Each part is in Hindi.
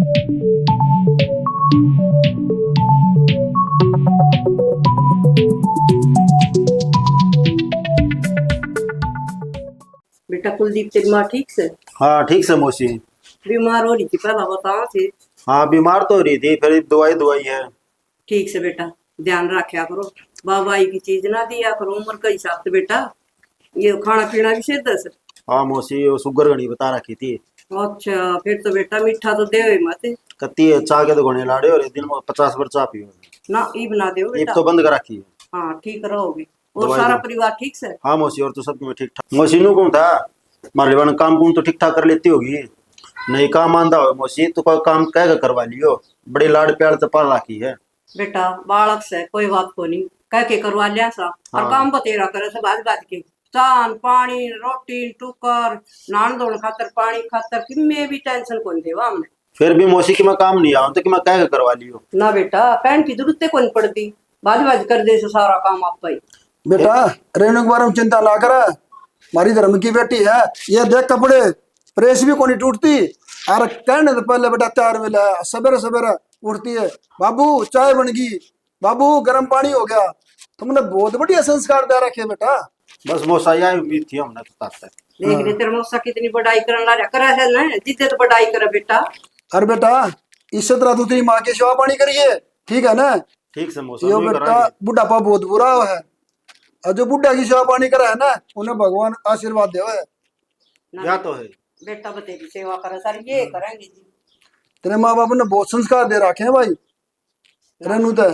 बेटा कुलदीप तेरी माँ ठीक से? हाँ ठीक से मौसी। बीमार हो रही थी पहला बताओ थे। हाँ बीमार तो हो रही थी, फिर दवाई दवाई है। ठीक से बेटा ध्यान रखा करो, बाबाई की चीज ना दिया करो उम्र के हिसाब से बेटा। ये खाना पीना भी सीधा से। हाँ मौसी वो शुगर घनी बता रखी थी। अच्छा फिर तो बेटा मीठा तो दे मत कत्ती है चाह के तो घने लाड़े और दिन में 50 बार चाह पियो। ना, ई बना दो ये बेटा। तो बंद कर रखी है। हाँ ठीक रहोगे। और दवाई सारा दो। परिवार ठीक से? हाँ मौसी और तो सब में ठीक ठाक। मौसी नू कौन था मारे बन काम कुम तो ठीक ठाक कर लेती होगी। नहीं काम आंदा हो मौसी तो कोई काम कह करवा लियो। बड़े लाड़ प्यार से पाल रखी है। बेटा बालक से कोई बात को नहीं, कह के करवा लिया सा। और हाँ। काम बतेरा करे सब आज बात के चान पानी रोटी टुकर नान धोन खातर पानी खातर किमे भी टेंशन कौन देवा हमने। फिर भी मौसी की मैं काम नहीं आऊं तो कि मैं कह करवा लियो। ना बेटा पैन की जरूरत कौन पड़ती, बाज बाज कर दे से सारा काम आप ही। बेटा रेणु के बारे में चिंता ना कर, हमारी धर्म की बेटी है। ये देख कपड़े प्रेस भी कोनी टूटती। और कहने तो पहले बेटा तैयार मिला है, सवेरे सवेरे उठती है, बाबू चाय बन गई, बाबू गर्म पानी हो गया। तुमने बहुत बढ़िया संस्कार दे रखे बेटा। बस मौसा यही उम्मीद थी हमने तो तब तक। देख रहे तेरे मौसा कितनी बड़ाई करने ला करे है ना, जिद्दे तो बड़ाई करे बेटा। अरे बेटा इससे तरह तू तेरी माँ की सेवा पानी करिए, ठीक है ना। ठीक से मौसा यो नहीं बेटा करांगे। बुढ़ापा बहुत बुरा है, और जो बुढ़ा की सेवा पानी करा है ना उन्हें भगवान आशीर्वाद देवे। ना या तो है। बेटा बतेरी सेवा करे सर ये करेंगे जी। तेरे माँ बाप ने बहुत संस्कार दे रखे हैं भाई रेणु तो।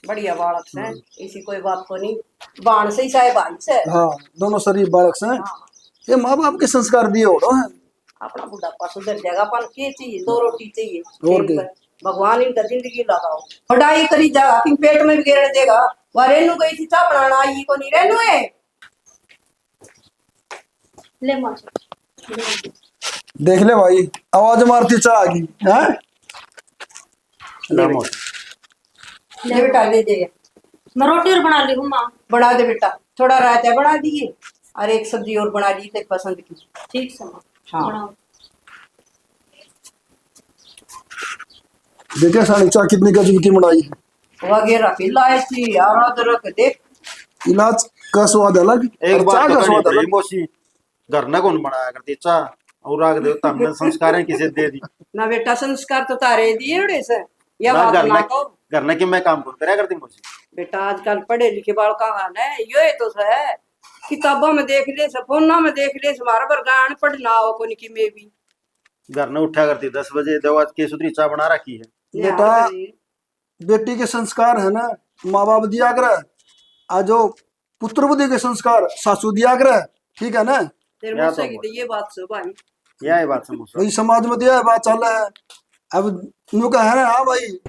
बढ़िया बालक से इसी कोई बात को नहीं, बाण से ही साहे भाई से। हाँ दोनों शरीफ बालक से हाँ। ये माँ बाप के संस्कार दिए होड़ो है। अपना बुढ़ापा सुधर जाएगा, अपन के चाहिए दो रोटी चाहिए और टाइम क्या? पर। भगवान इनका जिंदगी लगाओ पढ़ाई करी जाएगा कि पेट में भी गिर देगा। वह रेनू गई थी चाह बनाना आई को नहीं रेनू है ले मां देख ले भाई आवाज मारती चाह आ गई है। ला मौसा। ले बेटा ले दे। मैं रोटी और बना ली हूँ माँ। बना दे बेटा, थोड़ा रायता बना दिए और एक सब्जी और बना ली तेरी पसंद की। ठीक से माँ हाँ। बनाओ। देखे साड़ी चाह कितनी गजब की बनाई है। वगैरह इलायची और अदरक देख। इलाज का स्वाद अलग एक और बात चाह तो का करनी स्वाद पड़ेगी अलग। मौसी, घर न कौन बनाया करती चाह और आग देवता हमने संस्कार किसे दे दी। ना बेटा संस्कार तो तारे दिए बड़े से, यह ना बात घर ना न कहो। घर न कि मैं काम कौन कराया करती मौसी। बेटा आजकल पढ़े लिखे बाल का हाल है ये तो है, किताबों में देख ले फोना में देख ले हमारा बरगान पढ़ना हो को की में भी। घर न उठा करती 10 बजे दवा के सुधरी चाह बना रखी है। बेटा बेटी के संस्कार है ना माँ बाप दिया करे, आज जो पुत्र बुद्धि के संस्कार सासू दिया करे, ठीक है ना। तेरे या मुझसे तो की तो ये बात सो भाई। यह बात से मौसा। वही समाज में दिया है बात चल रहा है। अब नु का है ना हाँ भाई।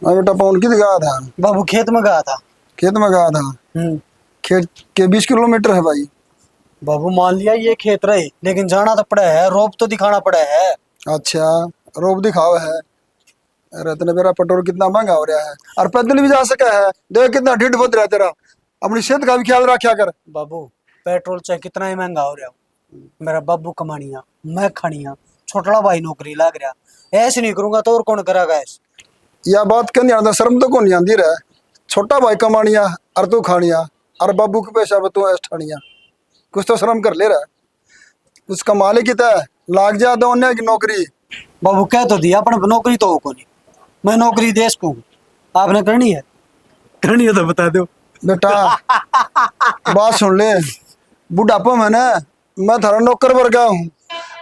हाँ बेटा पवन किधर गया था? बाबू खेत में गया था। खेत में गया था। खेत के 20 किलोमीटर है भाई। बाबू मान लिया ये खेत रहे, लेकिन जाना तो पड़ा है, रोप तो दिखाना पड़ा है। अच्छा रोप दिखाओ है। अरे इतने मेरा पेट्रोल कितना महंगा हो रहा है, और पैदल भी जा सका है। देख कितना ढिड बोध रहा है तेरा, अपनी सेहत का भी ख्याल रखा कर। बाबू पेट्रोल चाहे कितना ही महंगा हो रहा हो, मेरा बाबू कमानिया मैं खानिया, छोटा भाई नौकरी लग रहा, ऐसे नहीं करूंगा तो और कौन करेगा ऐसे। यह बात क्यों नहीं आता, शर्म तो कौन नहीं आती रहा। छोटा भाई कमानिया और तू खानिया, और बाबू के पैसा पे तू ऐस ठानिया। कुछ तो शर्म कर ले रहा है, कुछ कमा ले की तय लाग जा दो की नौकरी। बाबू कह तो दिया अपन नौकरी तो हो को नहीं, मैं नौकरी देश को आपने करनी है तो बता दो। बेटा बात सुन ले, बुढ़ापा में ना मैं थारा नौकर वर्गा हूँ।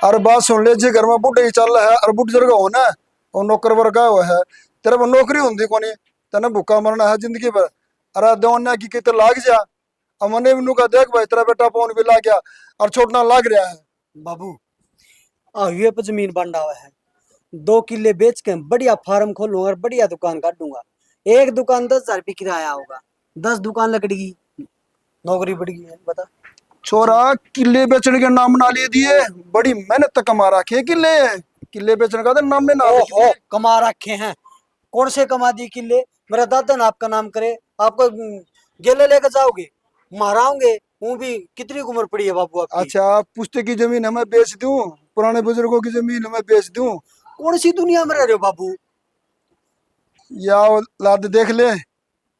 और बात सुन ले जी घर में बुढ़े ही चल रहा है और बुढ़ जरगा हो ना और नौकर वर्गा हुआ है। तेरे पर नौकरी होती कोनी, तेने भूखा मरना है जिंदगी भर। अरे दोनों की कित लाग जा, अब मैंने भी का देख भाई तेरा बेटा पौन भी लाग गया और छोटना लाग रहा है। बाबू ये पर जमीन बन रहा है, 2 किले बेच के बढ़िया फार्म खोलूंगा और बढ़िया दुकान काटूंगा। एक दुकान 10,000 रुपये किराया होगा, 10 दुकान लकड़ी की, नौकरी बढ़ गई है बता। छोरा किले बेचने के नाम ना ले दिए, बड़ी मेहनत तक कमा रखे किले। किले बेचने का तो नाम में ना ओहो कमा रखे हैं, कौन से कमा दी किले? मेरा दादा ने आपका नाम करे, आपको गेले लेकर जाओगे, माराओगे, वो भी कितनी उम्र पड़ी है बाबू आपकी। अच्छा, पुश्ते की जमीन हमें बेच दूं, पुराने बुजुर्गों की जमीन हमें बेच दूं? कौन सी दुनिया में रह रहे हो बाबू। या औलाद देख ले,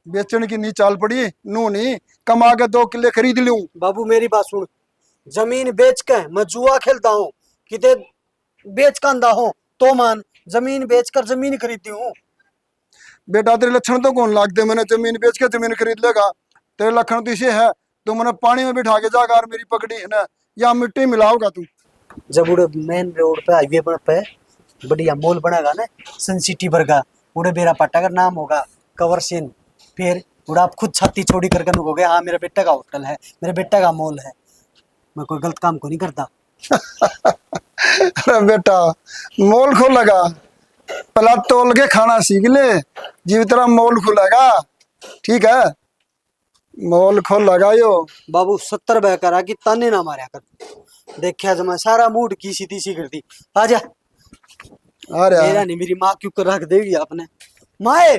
बेचने की नहीं चाल पड़ी, नू नहीं, कमा के 2 किले खरीद लूं। बाबू मेरी बात सुन, जमीन बेच के मैं जुआ खेलता हूँ, किते बेच कंदा हो तो मान, जमीन बेचकर जमीन खरीदी हूँ। बेटा तेरे लक्षण तो कौन लागते, मैंने जमीन बेच के जमीन खरीद लेगा? तेरे लक्षण तो इसे है, तू मैंने पानी में बिठा के जाकर मेरी पकड़ी है ना, या मिट्टी मिलाओगा तू? जब उड़े मेन रोड पे हाईवे पे बढ़िया मॉल बनेगा ना, सन सिटी बर्गा, उड़े बेरा पाटा का नाम होगा, कवर सीन, फिर उड़ा आप खुद छाती छोड़ी करके नुकोगे हाँ मेरे बेटे का होटल है, मेरे बेटे का मॉल है। मैं कोई गलत काम को नहीं करता। अरे बेटा, मोल खोलेगा, पहला तोल के खाना सीख ले, जीव तरह मोल खुलेगा। ठीक है, मोल खोलेगा यो। बाबू 70 बह करा कि ताने ना मारा कर, देखा जमा सारा मूड की सी तीसी कर दी। आजा, अरे मेरा नहीं, मेरी माँ क्यों कर रख देगी आपने। माए,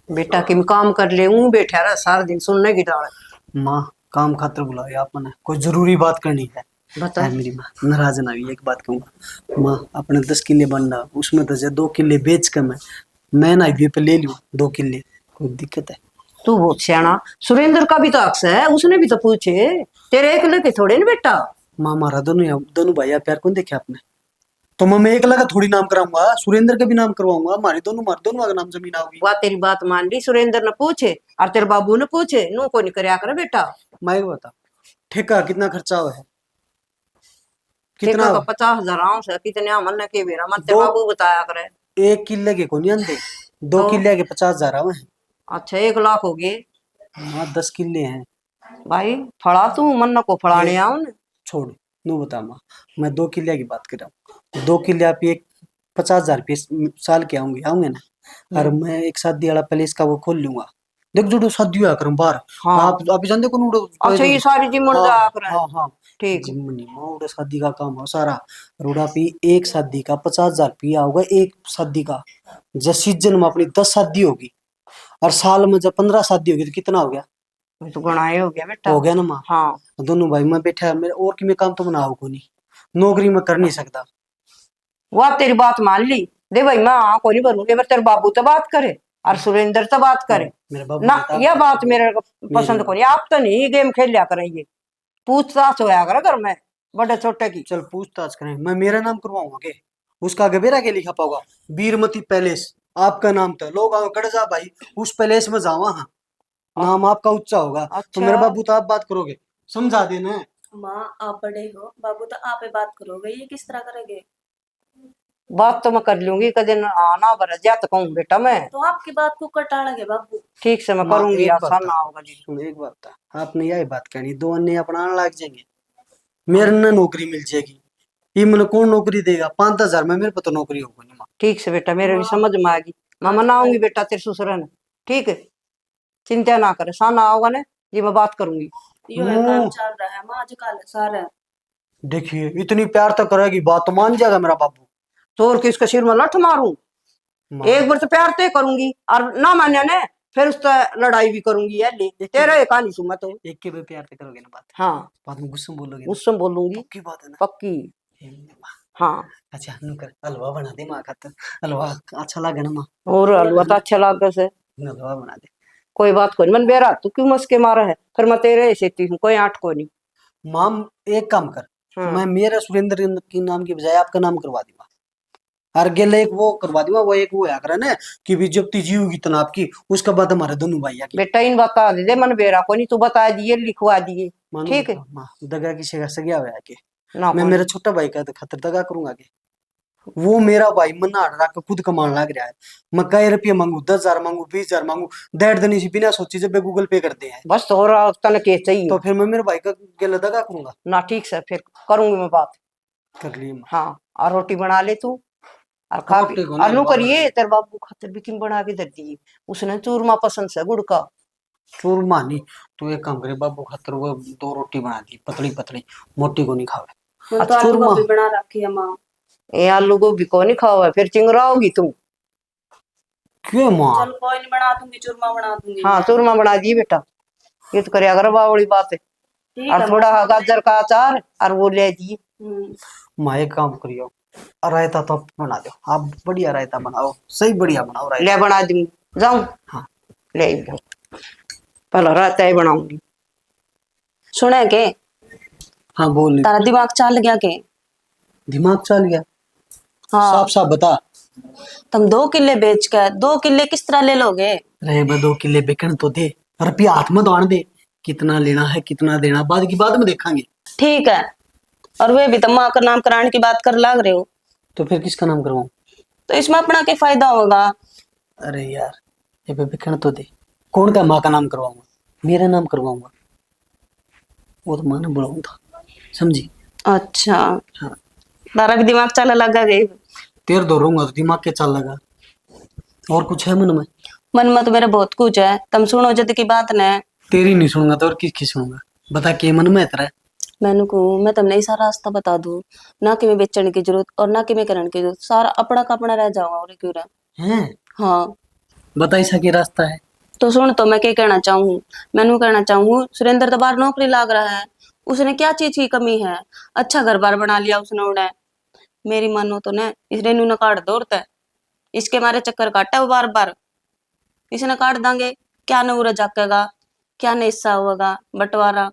बेटा किम काम कर ले, ऊं बैठा रहा सारा दिन सुनने की डाल। माँ काम खातर बुलाया आपने, कोई जरूरी बात करनी है। बता। है मेरी माँ, नाराज ना हुई, एक बात कहूँगा माँ, अपने 10 किले बनना, उसमें तो 2 किले बेच कर मैं ना हाईवे पे ले लूँ 2 किले, कोई दिक्कत है? तू बहुत सियाना, सुरेंद्र का भी तो अक्स है, उसने भी तो पूछे, तेरे एक लेके थोड़े ना बेटा। माँ हमारा दोनों भाई प्यार कौन देखे आपने? तो मैं एक लगा थोड़ी नाम कराऊंगा, सुरेंद्र का भी नाम करवाऊंगा, हमारे दोनों का नाम जमीन आओगी। वह तेरी बात मान ली, सुरेंद्र ने पूछे और तेरे बाबू ने पूछे, नू को नहीं करया कर बेटा। मैं बता, ठेका कितना खर्चा हुआ है? कितना कितना? 50,000 आउंस है, कितने मन के बेरा मत तेरे दो- बाबू बताया करे। 1 किले के को नहीं आंदे, 2 तो? किले के 50,000 आवे हैं। अच्छा 1 लाख हो गए। हाँ 10 किले हैं। भाई फड़ा तू मन को फड़ाने आओ न। छोड़, नू बता माँ, मैं 2 किले की बात कर रहा हूँ, 2 किले आप एक 50,000 रुपये साल के आऊंगे ना, और मैं एक शादी वाला पैलेस का वो खोल लूंगा। देख जुड़ो शादी हुआ करूँ बाहर। हाँ। आप जानते कौन उड़ो? अच्छा ये सारी जिम्मन हाँ जाया करे। हाँ हाँ, ठीक। जिम्मनी माँ उड़े शादी का काम हो सारा। रोड़ा पे एक शादी का 50,000 रुपया होगा, एक शादी का। जब सीजन में अपनी 10 शादी होगी, और साल में जब 15 शादी होगी तो कितना हो गया? तो गणाए हो गया बेटा। हो गया ना माँ। हाँ। दोनों भाई में बैठा है, मेरे और की में काम तो बनाओ को नहीं, नौकरी में कर नहीं सकता। वह तेरी बात मान ली, दे भाई मैं हाँ को नहीं बनूंगी, तेरे बाबू तो बात करे और सुरेंद्र तो बात करे मेरे बाबू ना, बता- यह बात मेरे को पसंद को नहीं। आप तो नहीं गेम खेल लिया करेंगे, पूछताछ होया कर घर में बड़े छोटे की। चल पूछताछ करें, मैं मेरा नाम करवाऊंगा के, उसका आगे मेरा के लिखा पाऊंगा? बीरमती पैलेस आपका नाम था, लोग आओ कट जा भाई उस पैलेस में जावा, हाँ नाम आपका ऊंचा होगा। तो अच्छा। मेरे बाबू तो आप बात करोगे, समझा देना। माँ आप बड़े हो, बाबू तो आप ही बात करोगे, ये किस तरह करेंगे? बात तो मैं कर लूंगी, कदे आना बरस जा तो कहूँ बेटा मैं। तो आपकी बात को कटाड़ेंगे बाबू। ठीक से मैं माँ, करूंगी, एक बात आसान था। ना होगा जी। सुन एक बात था, आपने यही बात कहनी, 2 अन्य अपना लग जाएंगे, मेरे न नौकरी मिल जाएगी। ये मैंने कौन नौकरी देगा? 5,000 में मेरे पे तो नौकरी होगी नहीं माँ। ठीक से बेटा, मेरे भी समझ में आएगी, मैं मनाऊंगी बेटा तेरे ससुर ने। ठीक है, चिंता ना करे, साना आओगा ना जी मैं बात करूंगी। यो है काम चल रहा है माँ आजकल सारा। देखिए इतनी प्यार तो करेगी, बात तो मान जाएगा मेरा बाबू। तोड़ के इसके सिर में लठ मारूं, माँ, एक बार तो प्यार ते करूंगी और ना मान्या ने फिर उससे लड़ाई भी करूंगी। यार ले तेरा एक कहानी सुन मैं तो। एक के भी प्यार से करोगे ना बात, हाँ बाद में गुस्सा में बोलोगे ना? उससे बोलूंगी पक्की बात है ना? पक्की। हे माँ, हाँ अच्छा नु कर हलवा बना दे माँ खातर, हलवा अच्छा लगे ना माँ? और हलवा तो अच्छा लगे से, हलवा बना दे कोई बात कोई नहीं। मन बेरा तू क्यों मस्के मारा है, फिर मैं तेरे ऐसे हूँ, कोई आठ को नहीं। माँ। एक काम कर, हाँ। मैं मेरा सुरेंद्र की नाम की बजाय आपका नाम करवा दूंगा, हर गेले एक वो करवा दूंगा, वो एक वो आकर ना कि भी जब तीजी होगी तना आपकी, उसके बाद हमारे दोनों भैया की। बेटा इन बता दे मन बेरा को नहीं, तू बता दिए लिखवा दिए। मानो ठीक है माँ, दगा की सगा हुआ के, ना मैं मेरा छोटा भाई का खतर दगा करूंगा के? वो मेरा भाई मना रख के खुद कमाने लग रहा है, मैं कई रुपये मांगू, 10,000 मांगू, 20,000 मांगू, 1.5 दिन से बिना सोची जब गूगल पे करते हैं, बस और तन के चाहिए तो फिर मैं मेरे भाई का गेला दगा करूंगा? ना। ठीक से फिर करूंगी मैं बात। कर लिए माँ। हाँ और रोटी बना ले तू और खा पी। रोटी को ना और नू हलवा करिए तेरे बाबू खातिर भी किम बना के दे दी, उसने चूरमा पसंद से गुड़ का। चूर मानी, तू एक काम करे बाबू खातर वो 2 रोटी बना दी, पतली पतली, मोटी को नहीं खावे। मैं तो आलू चूरमा गोभी बना रखी है माँ। ए आलू गोभी को नहीं खाओ, फिर चिंगरा होगी तू। क्यों माँ? चल कोई नहीं, बना दूंगी, चूरमा बना दूंगी। हाँ चूरमा बना दी बेटा, ये तो करे अगर बावड़ी बात है। ठीक और है थोड़ा माँ। गाजर का अचार और वो ले दी। माँ एक काम करियो, रायता तो आप बना दो, आप बढ़िया रायता बनाओ, सही बढ़िया बनाओ रायता। ले बना दूंगी, जाऊं? हाँ ले जाऊं, पहला रायता ही बनाऊंगी। सुने के हाँ बोल। तारा दिमाग चल गया के? दिमाग चल गया? हाँ। साफ साफ बता। तुम 2 किले बेच के 2 किले किस तरह ले लोगे? रहे बे 2 किले बिकन तो दे, रुपया हाथ में दौड़ दे, कितना लेना है कितना देना बाद की बाद में देखेंगे। ठीक है, और वे भी तुम माँ का नाम कराने की बात कर लाग रहे हो, तो फिर किसका नाम करवाऊं? तो इसमें अपना क्या फायदा होगा? अरे यार ये बे बिकन तो दे, कौन का माँ का नाम करवाऊंगा? मेरा नाम करवाऊंगा, वो तो माँ ने बुलाऊं था, समझी? अच्छा, हाँ तारा भी दिमाग चल लगा गई। तेर दो रहूंगा तो दिमाग के चल लगा। और कुछ है मन में? मन में तो मेरा बहुत कुछ है, तुम सुनो जद की बात न। तेरी नहीं सुनूंगा तो और किसकी सुनूंगा? बता के मन में है तेरा? मैंने को मैं तुमने ऐसा रास्ता बता दूं ना कि मैं बेचने की जरूरत और ना कि मैं करने की जरूरत, सारा अपना का अपना रह जाऊंगा और क्यों रह। हैं? हाँ बता ऐसा क्या रास्ता है? तो सुन, तो मैं क्या कहना चाहूँ, मैनू कहना चाहूँ सुरेंद्र तो बाहर नौकरी लाग रहा है, उसने क्या चीज की कमी है, अच्छा घर बार बना लिया उसने उड़े। मेरी मानो तो न इस रेनू ने काट दौड़ता है, इसके मारे चक्कर काटा वो बार बार, इसने काट देंगे क्या न उरा जाकेगा, क्या न हिस्सा होगा बंटवारा।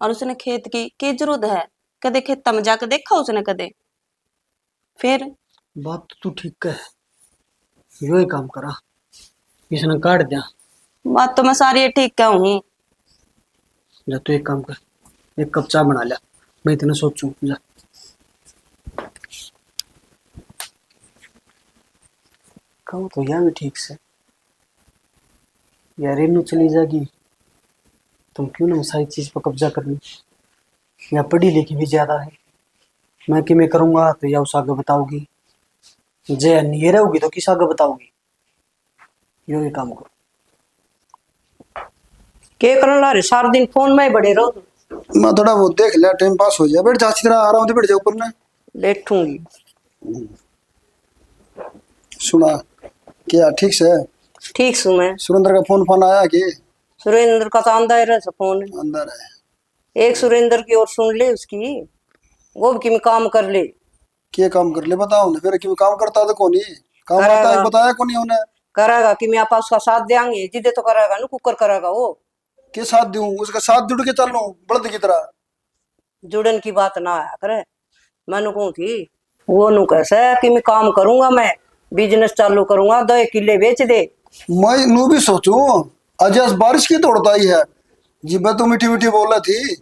और उसने खेत की जरूरत है, कदे खेत में जाके देखा उसने कदे? फिर बात तो तू ठीक है, यो ही काम करा, इसने काट दिया। बात तो मैं सारी ठीक क्या हूँ। जा तू एक काम कर, एक कप चाय बना लिया, मैं इतना सोचूं। जा कहूँ तो यह भी ठीक से यार, रेनू चली जाएगी तुम क्यों ना सारी चीज पर कब्जा कर ली, या पढ़ी लिखी भी ज्यादा है, मैं कि मैं करूंगा तो या उस आगे बताओगी, जे नहीं रहोगी तो किस आगे बताओगी? यो ही काम करो। के करन ला रे, सारा दिन फोन में ही बड़े रहो तुम। मैं थोड़ा बहुत देख लिया, टाइम पास हो जाए। बैठ जा, अच्छी तरह आराम से बैठ जा ऊपर ना। बैठूंगी। सुना क्या ठीक से? ठीक सु मैं। सुरेंद्र का फोन आया कि? सुरेंद्र का तो अंदर है फोन, अंदर है। एक सुरेंद्र की और सुन ले उसकी, वो भी में काम कर ले। क्या काम कर ले बताओ ना फिर, कि काम करता तो कौन ही काम आता है, बताया कौन उन्हें? करेगा कि मैं आपा उसका साथ देंगे, जिदे तो करेगा ना, कुकर करेगा वो। के साथ दूं, उसका साथ जुड़ के चल लूं बड़द की तरह? जुड़न की बात ना आया करे, मैनू कहूँ थी वो नू कैसे कि मैं काम करूंगा, मैं बिजनेस चालू करूंगा, 2 किले बेच दे। मैं नू भी सोचूं, आज बारिश की तोड़ता ही है जी। मैं तो मीठी मीठी बोल रही थी।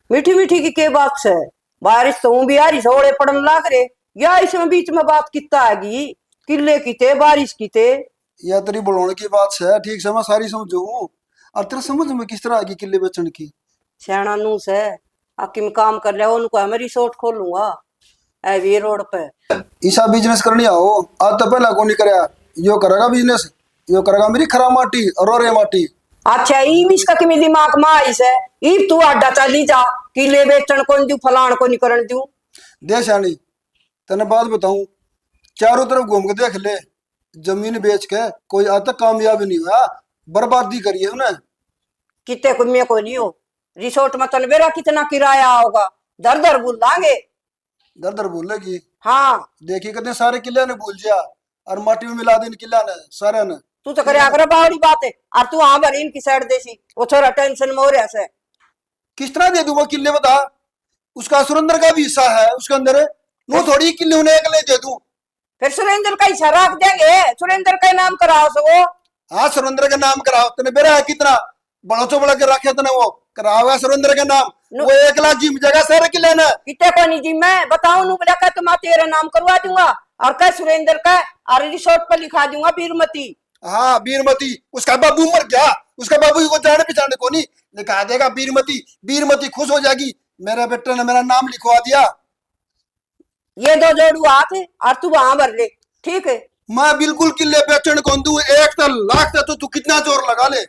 मीठी मीठी की के बात से, बारिश तो भी आ रही, सोड़े पड़न लाग रे, या इसमें बीच में बात कितना आगी, किले की थे बारिश की थे। या तेरी बुलाने की बात है, ठीक से मैं सारी समझू, और तेरा समझ में किस तरह आगी किले बेचन की? सियाणा नू से आकी में काम कर लिया, उनको मैं रिसोर्ट खोलूंगा एवी रोड पे। ईसा बिजनेस करनी आओ, आज तो पहला को नहीं कराया, यो करेगा बिजनेस, यो करेगा मेरी खरा माटी और रे माटी। अच्छा ईब इसका कि मेरे दिमाग में आई से, ईब तू अड्डा चली जा, किले बेचन को दू, फलाण को नहीं करन दू। दे श्याणी तेने बात बताऊं, चारों तरफ घूम के देख ले, जमीन बेच के कोई आज तक कामयाब नहीं हुआ, बर्बादी करी है उन्हें। कितने को में को नहीं हो, रिसोर्ट में तन बेरा कितना किराया होगा, दर दर भूल लांगे। दर दर बोलेगी? हाँ देखी कितने सारे किले ने भूल जा, और माटी में मिला दी किला ने सारे ने। तू तो करे अगर बावड़ी बात है, और तू हाँ भरी इनकी साइड देसी, वो थोड़ा टेंशन में हो रहा है। किस तरह दे दूं वो किले बता? उसका सुरेंद्र का भी हिस्सा है उसके अंदर, वो थोड़ी किले उन्हें अकेले दे दूं। फिर सुरेंद्र का हिस्सा रख देंगे, सुरेंद्र का नाम कराओ सो वो। हाँ सुरेंद्र का नाम कराओ, तेने बेरा है कितना बड़ा चो बड़ा के रखे तने, वो कराओगा सुरेंद्र का नाम, वो 1 लाख जिम जगह सारे किले ने। कितने को नहीं जी, मैं बताऊं नू बोला का, तुम तेरा नाम करवा दूंगा, और कह सुरेंद्र का और रिसोर्ट पर लिखा दूंगा बीरमती। हाँ बीरमती, उसका बाबू मर गया, उसका बाबू को जाने पहचाने को नहीं, लिखा देगा बीरमती, बीरमती खुश हो जाएगी, मेरे बेटे ने मेरा नाम लिखवा दिया। ये 2 जोड़ू हाथ और तू वहां भर ले, ठीक है? मैं बिल्कुल किले बेचन कौन दूं, 1 लाख तू कितना जोर लगा ले।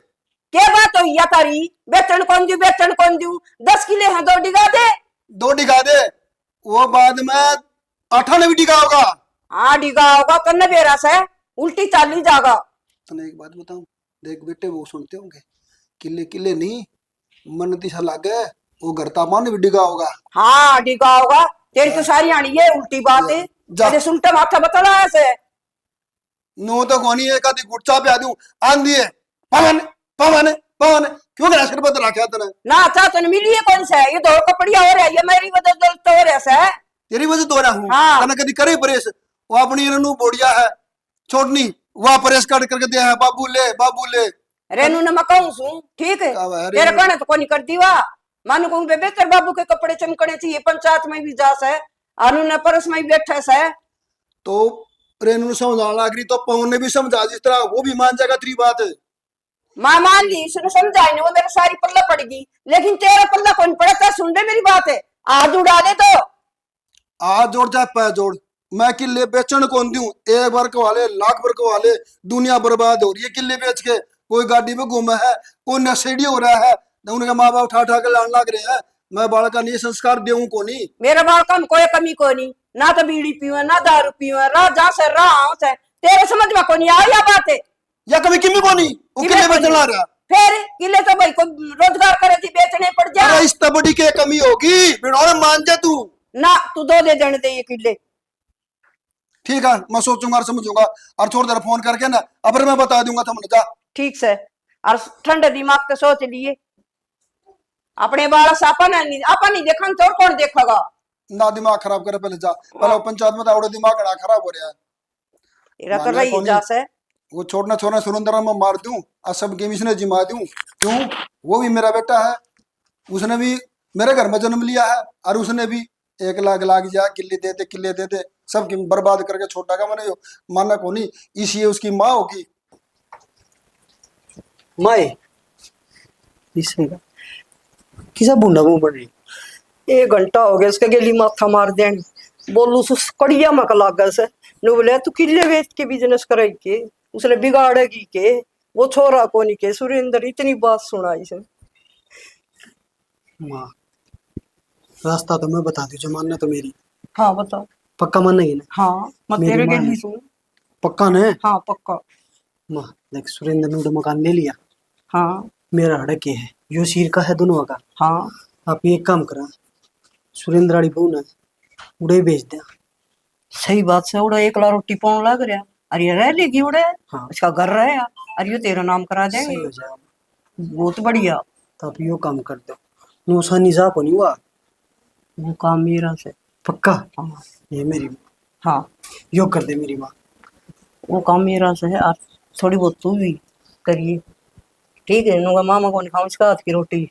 क्या बात हो या तारी, बेचन कौन दू, बेचन कौन दू, 10 किले हैं 2 डिगा दे। 2 डिगा दे, वो बाद में 98 डिगा होगा। हाँ डिगा होगा, कन्न बेरा से उल्टी चाली जागा। तने एक बात बताऊं, देख बेटे वो सुनते होंगे, किले किले नहीं मन दिशा लागे, वो घर तापमान भी डिगा होगा। हाँ डिगा होगा। तेरी तो सारी आनी ये उल्टी बात है। जा। तेरे सुनते माथा बतला ऐसे। नो तो कोनी एक आधी गुच्चा पे आदू आंधी है, पवन पवन पवन, क्यों कर सिर पर रखा तने? ना अच्छा तने मिली है कौन सा है? ये दो कपड़िया हो रहा है, ये मेरी वजह से तो हो रहा है। तेरी वजह तो हो रहा हूँ। हाँ। तने कभी करे परेश, वो अपनी इन्होंने बोड़िया है छोड़नी, वह परेश काट करके दिया है, बाबू ले बाबू ले। रेनू ने मैं कहूँ सू ठीक है, अब अरे तेरे कहने तो कोनी कर दीवा। मानो कहूँ बेबे तेरे बाबू के कपड़े चमकने चाहिए, पंचायत में भी जा से, अनु ने परस में भी बैठे से। तो रेनू ने समझाने लग रही तो पवन ने भी समझा, जिस तरह वो भी मान जाएगा तेरी बात। माँ मान ली, इसने समझाई नहीं, वो मेरे सारी पल्ला पड़ेगी, लेकिन तेरा पल्ला कौन पड़ता? सुन ले मेरी बात है, आज उड़ा दे तो। आज जोड़ जाए पै जोड़, मैं किले बेचने कौन दूं? एक वर्ग वाले लाख वर्ग वाले, दुनिया बर्बाद हो रही है किले बेच के। कोई गाड़ी में घूमा है, कोई नशेड़ी हो रहा है, उनके माँ बाप उठा उठा के लाने लग रहे हैं। मैं बालक का नहीं संस्कार देऊं को नहीं। मेरा बाल कम कोई कमी को नहीं, ना तो बीड़ी पीवे ना दारू पीवे, राह जा से राह से, तेरे समझ में को नहीं आ या बात है? या कभी किमी को नहीं वो किले बेचने ला रहा। फिर किले तो भाई को रोजगार करे थी, बेचने पड़ जा। अरे इस तबड़ी के कमी होगी बिना मान जा तू। ना तू दो दे देने दे ये किले। ठीक है मैं सोचूंगा और समझूंगा, और थोड़ी देर फोन करके ना अब मैं बता दूंगा तुमने। जा ठीक से, और ठंडे दिमाग से सोच लिए अपने बाल से। अपन नहीं देखा तो और कौन देखेगा? ना दिमाग खराब करे, पहले जा, पहले वो पंचायत में तो दिमाग बड़ा खराब हो रहा है। तेरा तो रही जा से वो छोड़ना छोड़ना सुरेंद्र में मार दूं और सब गेम इसने जिमा दूं, क्यों? वो भी मेरा बेटा है, उसने भी मेरे घर में जन्म लिया है, और उसने भी 1 लाख लाख जा किले दे दे सब बर्बाद करके छोटा का मैंने माना को नहीं, इसलिए उसकी माँ होगी। माए इसमें किसा बुंडा मुंह बन रही? 1 घंटा हो गया इसके गेली माथा मार देन। बोलू सुस कड़िया मक लागल से नु बोले तू किले बेच के बिजनेस कराई के, उसने बिगाड़ेगी के, वो छोरा कोनी के। सुरेंद्र इतनी बात सुनाई से। माँ रास्ता तो मैं बता दूं, जो मानना तो मेरी। हाँ बताओ। पक्का मानेगी ना? हाँ मैं मेरी तेरे माँ गेली है। सुन। पक्का ने? हाँ पक्का। माँ देख सुरेंद्र ने तो मकान ले लिया, हाँ मेरा हड़क है, यो सिर का है दोनों का। हाँ आप एक काम करा, सुरेंद्र आड़ी बहू ने उड़े बेच दिया। सही बात से। उड़ा 1 लाख रोटी पाउन लग रहा, अरे ये रह लेगी उड़े। हाँ। इसका घर रहेगा, अरे ये तेरा नाम करा सही देंगे, हो जाएगा। बहुत बढ़िया। तो आप यो काम कर दो, नुकसानी जा को नहीं हुआ। वो काम मेरा से। पक्का? हाँ ये मेरी हाँ यो कर दे मेरी माँ। वो काम मेरा से है, और थोड़ी बहुत तू भी करिए, ठीक है? इन्होंने मामा को नहीं खाऊं इसका हाथ की रोटी,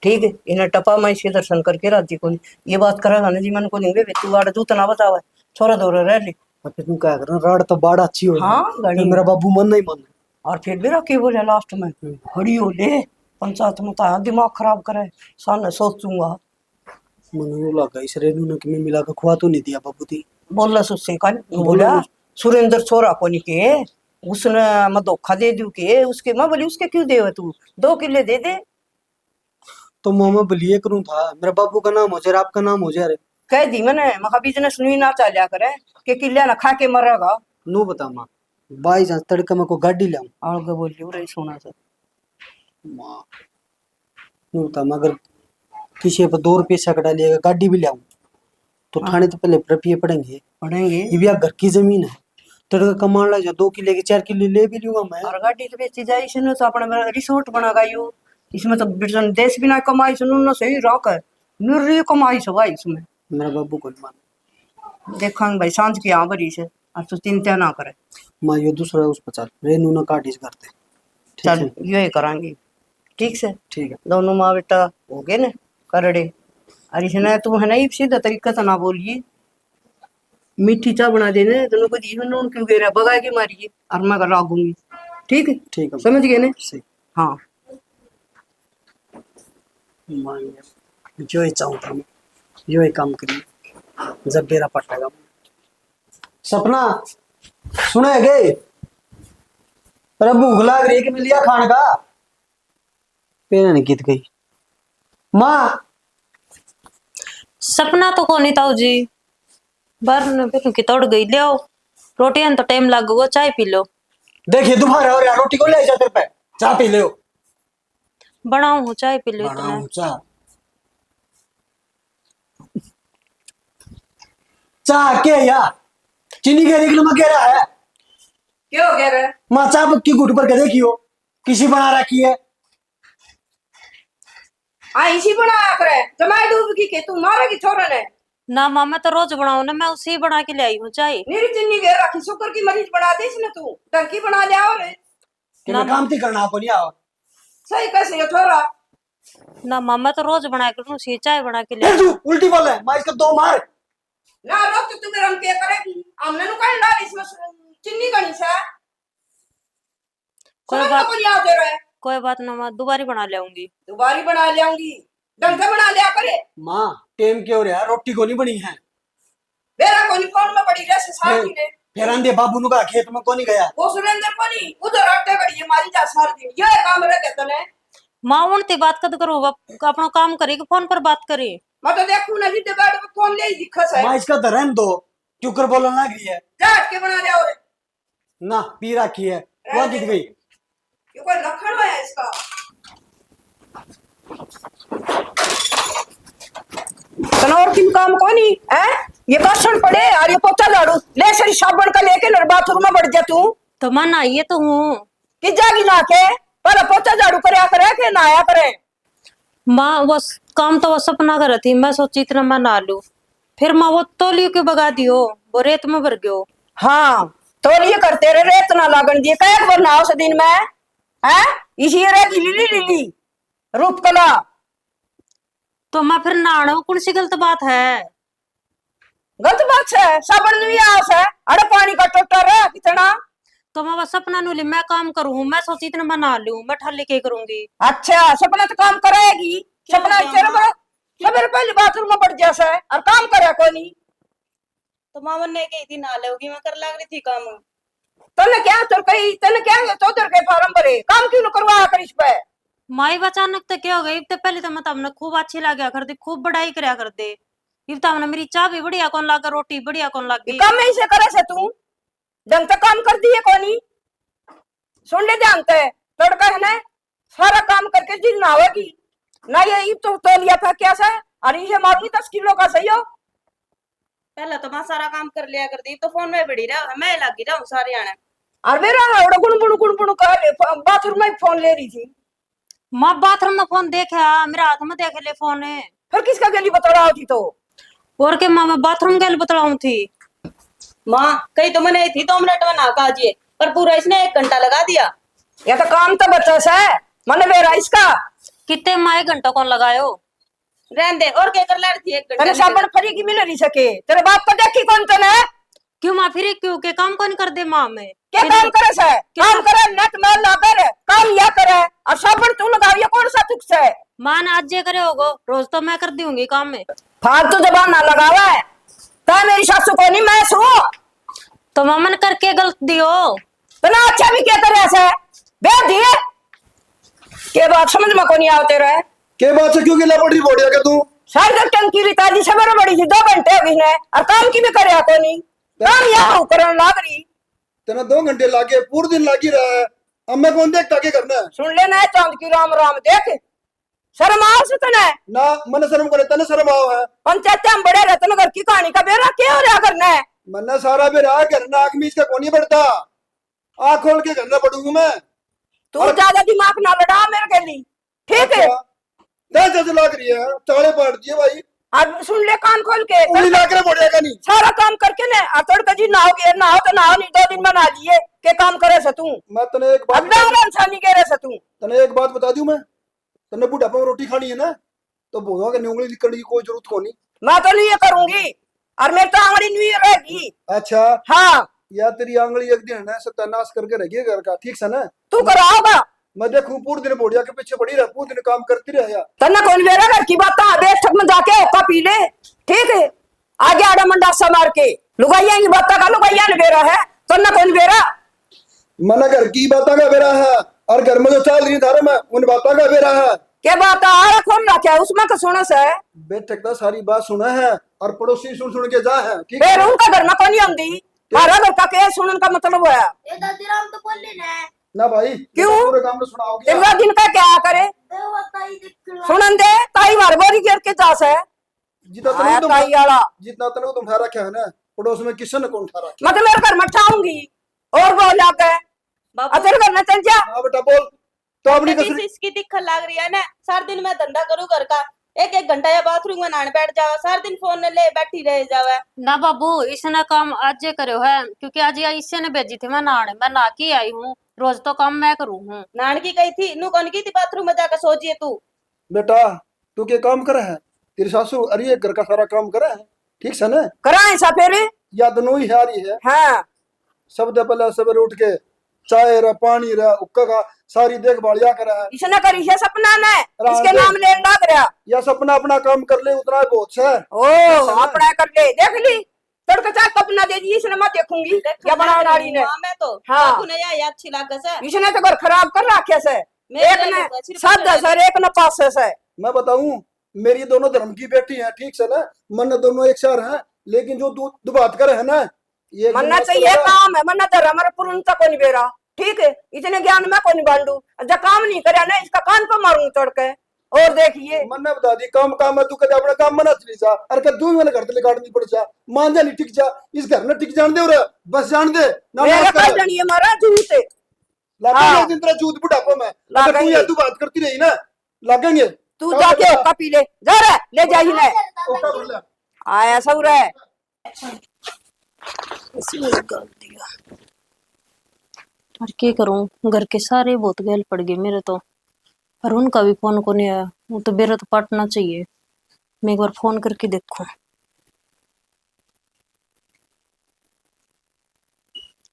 ठीक है? इन्हें टपा मैं इसके दर्शन करके राजी को नहीं ये बात करेगा ना जी, मन को नहीं वे तू आड़ जूत ना बतावा, छोरा दो रह ले। अब फिर तुम क्या करना, राड तो बाड़ा अच्छी हो। हाँ, फिर गड़ी। मेरा बाबू मन नहीं मान। और फिर भी रखे बोले लास्ट में खड़ी हो ले, पंचायत में तो दिमाग खराब करे, सामने सोचूंगा। मन लगा इस रेनू ने कि मैं मिला के खुआ तो नहीं दिया बाबू थी। बोला सुसे का बोला सुरेंद्र छोरा को नहीं के, उसने मैं धोखा दे दू के उसके। मैं बोली उसके क्यों दे तू, 2 किले दे दे। तो मामा बलिए करूं था, मेरा बाबू का नाम हो जाए, आपका नाम हो जाए। कह दी मैंने, महा बिजनेस नहीं ना चलिया करे कि किले ना खा के मरेगा। नो बता माँ, बाई चांस तड़के में को गाड़ी लाऊं। आगे बोली रही सोना से। माँ नो बता, मगर किसी पर 2 रुपये से कटा लिएगा, गाड़ी भी लाऊं तो थाने तो पहले रुपये पड़ेंगे। पढ़ेंगे ये भी घर की जमीन है, तड़का कमाने लग जा 2 किले के 4 किले ले भी लूंगा मैं। और गाड़ी तो बेची जाए, इसने तो अपना रिसोर्ट बनागा यो, इसमें तो देश भी ना कमाई सुन सही रॉक है, निर्री कमाई से भाई इसमें। मेरा बाबू को नहीं मान। देखेंगे भाई सांझ की यहाँ बरी से, अब तो चिंता ना करे। माँ ये दूसरा उस पर चल, रेनू ना काटिस करते। ठीक चल है? ये करांगे, ठीक से। ठीक है। दोनों माँ बेटा हो गए ना करड़े। अरे इसने तुम है ना ये सीधा तरीका से ना बोलिए, मीठी चाय बना देने दोनों को दी नून क्यों गिरा बगा के मारिए, और मैं लागूंगी, ठीक है? ठीक है समझ गए ना? सही। हाँ मान गया, जो ही चाहता मैं यो ही काम करिए, जब बेरा पटेगा। सपना सुने गए, अरे भूख लग रही है कि मिल लिया खाने का? पेन नहीं गीत गई माँ। सपना तो कोनी ताऊ जी, बार ने की तोड़ गई, ले आओ रोटियां तो टाइम लग गो, चाय पी लो। देखिए दोबारा और यार रोटी को ले जा तेरे पे, चाय पी ले। बनाऊ हूँ, चाय पी लो बनाऊं इतना। चाय? चाय के यार, चीनी कह रही कि नमक कह रहा है? क्यों कह रहे? माँ चाय पत्ती घुट पर के देखियो, किसी बना रखी है? इसी बनाया करे जमाई डूब की तू मारेगी छोरा ने। ना माँ, मैं तो रोज बनाऊ ना, मैं उसी बना के ले आई हूँ चाय। मेरी चीनी घेर रखी, शुक्र की मरीज बना दी इसने, तू टंकी बना लिया और कि मैं काम थी करना आपको नहीं आओ। सही कैसे है छोरा? ना माँ, मैं तो रोज बना के उसी चाय बना के ले आई। तू उल्टी बोल है, माँ इसका दो मार। ना रोक तो तू मेरा पे करेगी, हमने नु कहीं डाल इसमें चीनी गणी से कोई बात को याद दे रहा है। कोई बात ना माँ, दोबारा बना ले आऊंगी। दोबारी बना ले आऊंगी, ढंग से बना लिया करे। माँ टेम क्यों रहा, रोटी को नहीं बनी है। मेरा कोनी फोन में पड़ी जैसे सारी ने फिर आंधे बाबू नु का खेत में कोनी गया। वो सुरेंद्र कोनी उधर आटे गड़ी मारी जा सारी दिन, ये काम रह गया तने। माँ उनती बात कद करो, अपना काम करेगी, फोन पर बात करे। मैं तो देखूं ना जी बेड पे फोन ले ही दिखस है। माँ इसका तो रहन दो, क्यों कर बोलने लग रही है? जाट के बना लिया और ना पी रखी है, वो गिर गई। ये कोई लखन है इसका। तनौर की काम कोनी है, ये बासन पड़े और ये पोता झाड़ू ले सरी साबुन का लेके नर बाथरूम में बढ़ जा तू। तो माँ नहाइए तो हूँ। कि जागी ना के पहले पोता झाड़ू करया करे के नहाया करे। माँ बस काम तो वो सपना कर थी, मैं सोची इतना मैं नहा लू, फिर माँ वो तोलियो के बगा दियो, वो रेत में भर गयो। हाँ तो ये करते रहे, रेत ना लागन दिए कई बार नहाओ से दिन में है, इसी रहेगी लिली लिली रूप कला। तो माँ फिर नहाना कौन सी गलत बात है? गलत बात है, साबुन नहीं आस है, अरे पानी का टोटा रहा कितना। तो मैं बस सपना नू ली, मैं काम करूँ, मैं सोची इतना मैं नहा लू, मैं ठाली के करूंगी। अच्छा सपना तो काम कराएगी, सपना तेरे बड़ा सबेरे पहले बाथरूम में बढ़ जैसा है और काम करे कोई नहीं। तो माँ ने कही थी नहा लोगी, मैं कर लग रही थी काम। तने क्या तो तेरे के फार्म भरे काम क्यों न करवा कर इस पे। माई अचानक तो क्या हो गई, तो पहले तो मैं हमने खूब अच्छी लगा कर दी, खूब बढ़ाई करया कर दे, इब तो हमने मेरी चाय भी बढ़िया कौन लागा, रोटी बढ़िया कौन लागी। काम में से करे से तू ढंग से काम कर दिए कोनी, सुन ले जानते है तड़का है ना, सारा काम करके जिस ना होगी ना, ये इब तो लिया था क्या सा, अरे ये मारूंगी 10 किलो का सही हो। पहले तो मैं सारा काम कर लिया कर दी, तो फोन में बड़ी रहा, मैं लगी रहा हूँ सारे आने। और मेरा गुण कर बाथरूम में फोन ले रही थी। माँ बाथरूम में फोन देखा, मेरे हाथ में देख ले फोन है। फिर किसका गली बता रहा थी तो? और के माँ मैं बाथरूम गल बतलाऊं थी। माँ कही तो मैंने थी 2 मिनट में ना काजिए, पर पूरा इसने 1 घंटा लगा दिया। या तो काम तो बच्चा सा है मन मेरा इसका। कितने माँ 1 घंटा कौन लगायो? रहने दे, और क्या कर लड़ थी 1 तेरे घंटा। साबुन फ्री की मिल नहीं सके, तेरे बाप को देखी कौन तने क्यों माँ फिर क्यों के काम कौन कर दे माँ में? क्या काम करे से? काम करे नेट में लाकर काम या करे और साबुन तू लगाविया कौन सा तुक से? माँ ने आज जे करे होगो, रोज तो मैं कर दूंगी काम में। फालतू जबान ना लगावा है, ता मेरी सासू को नहीं मैं सू। तो मामा ने करके गलत दियो। तना अच्छा भी क्या करे से बे दिए के बात समझ में को नहीं आवते रहे। के बात से क्यों गिला पड़ रही बोडिया के तू? सारी तो टंकी री ताजी सवेरे बड़ी थी 2 घंटे अभी ने और काम की भी करे को नहीं, काम यहाँ करने लाग रही। तेना 2 घंटे लागे, पूरे दिन लागी रहा है, अब मैं कौन देखता के करना है? सुन लेना है चांद की राम राम देख शर्म आओ से तने ना मन शर्म करे, तने शर्म आओ है। पंचायत में बड़े रहते घर की कहानी का बेरा क्या हो रहा करना है। मन्ना सारा भी रहा करना, आग मीच का कोनी बढ़ता, आँख खोल के करना पड़ूंगा मैं। तू ज्यादा दिमाग ना लड़ा मेरे के लिए, ठीक है? 10 लाग रही है, चाले पाट दिए भाई। अब सुन ले कान खोल के, उंगली लाग रहा बोडिया का नहीं। सारा काम करके ने अतड़ जी नहाओगे, नहाओ तो नहाओ नहीं 2 दिन में नहा लिए के काम करे से तू। मैं तने एक बात अब इंसानी कह रहे से तू। तने एक बात बता दूं मैं, तने बुढ़ापा में रोटी खानी है ना, तो बोलवा के उंगली निकलने की कोई जरूरत को नहीं। मैं तो नहीं ये करूंगी और मेरी तो आंगड़ी नहीं रहेगी। अच्छा हाँ या तेरी आंगली एक दिन है सत्यानाश करके रखिए घर का, ठीक से ना? तू कराओगा, मैं देखूं पूरे दिन बोडिया के पीछे पड़ी रह, पूरे दिन काम करती रह यार। तना कौन बेरा घर की बात बैठक में जाके का पी ले, ठीक है? आगे आड़ा मंडासा मार के लुगाइया की बात का लुगाइया ने बेरा है, तना कौन बेरा? मना घर की बातों का बेरा है, और घर में जो चल रही धर्म है उन बातों का बेरा है। क्या बात आ खोल रखा है उसमें का सुना से बेटक सारी बात सुना है और पड़ोसी सुन सुन के जा है, ठीक फिर है? उनका घर में कौन आंदी मारा घर का केस सुनने का मतलब है ये दादी राम तो बोली ना ना भाई क्यों? पूरे काम में सुनाओगे तेरा दिन का क्या करे तो बताई दिख सुनन दे ताई मार बोरी गिर के जास है जितना आया तनु ताई वाला जितना तनु तुम उठा रखा है ना पड़ोस में किसी ने कौन उठा रखा मैं तो मेरे घर में ठाऊंगी और बोल जाके तेरे घर में चल जा हाँ बेटा बोल तो अपनी बीच कसरी इसकी दिक्कत लाग रही है ना। सारा दिन मैं धंधा करूँ घर का, एक एक घंटा या बाथरूम में नहाने बैठ जाओ, सारा दिन फोन ले बैठी रह जावे। ना बाबू इसने काम आज ये करो है क्योंकि आज ये इससे ने भेजी थी मैं नहाने, मैं नहा के आई हूँ। रोज तो काम मैं करूँ हूँ। नहाने की गई थी, नू कौन की थी बाथरूम में जाकर सोचिए तू। बेटा तू क्या काम करे है तेरी सासू अरे ये घर का सारा काम करे है ठीक से ना कराए सा फिर या दोनों ही हारी है हाँ सब दे पहले सवेरे उठ के चाय रे पानी रे उक्का का सारी देखभाल या करे है इसने करी है सपना ने राम इसके दे। नाम ले लग रहा या सपना अपना काम कर ले उतना ही बहुत है ओ अपना कर ले देख ली तड़का चाय कपना दे दी इसने मैं देखूंगी क्या बना नारी ने हाँ, मैं तो हाँ। बापू ने यह अच्छी लागत है। इसने तो घर खराब कर रखे से मेरे एक ले ने लूंगा, सिर्फ 7,000 एक ने 500 से मैं बताऊं मेरी दोनों धर्म की बेटी है ठीक से ना मन दोनों एक सार है लेकिन जो दो बात करे है ना ये मन्ना चाहिए काम है मन्ना तो हमारा पूर्ण तक नहीं बेरा ठीक है इतने ज्ञान में कौन बांटू जब काम नहीं करे ना इसका कान पे मारूंगी तोड़ के और देखिए मन ने बता दी काम काम है तू कदे अपना काम मना चली जा अरे कद तू मैंने घर ते काटनी पड़ जा मान जा नहीं टिक जा इस घर में टिक जान दे और बस जान दे ना मेरे मत का कर जनिए मारा जूते लगेंगे हाँ। एक दिन तेरा जूत बुढ़ापा में अगर तू लगेंगे। या तू बात करती रही ना लगेंगे तू जाके ओका पी ले जा रे ले जा ही ने ओका भर ले आया सब रे इसने गाल दिया और क्या करूँ घर के सारे बहुत गैल पड़ गए मेरे तो। पर उनका भी फोन को नहीं आया। वो तो मेरा तो पाटना चाहिए। मैं एक बार फोन करके देखूं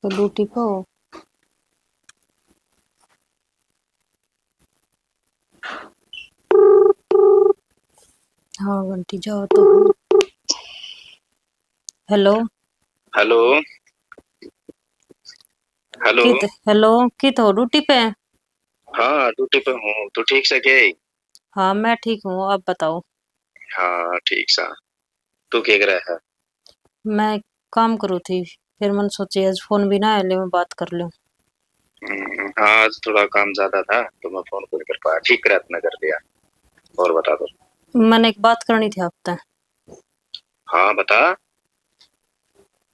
तो ड्यूटी पे हो। हाँ घंटी जाओ तो। हेलो हेलो हेलो हेलो की तो ड्यूटी पे है? हाँ ड्यूटी पे हूँ। तू ठीक से गई? हाँ मैं ठीक हूँ आप बताओ। हाँ ठीक सा। तू क्या कर रहा है? मैं काम करूँ थी फिर मैंने सोची आज फोन भी ना आए ले मैं बात कर लूँ। हाँ आज थोड़ा काम ज्यादा था तो मैं फोन नहीं कर पाया। ठीक प्रयत्न कर दिया। और बता दो। मैंने एक बात करनी थी आपसे। हाँ बता।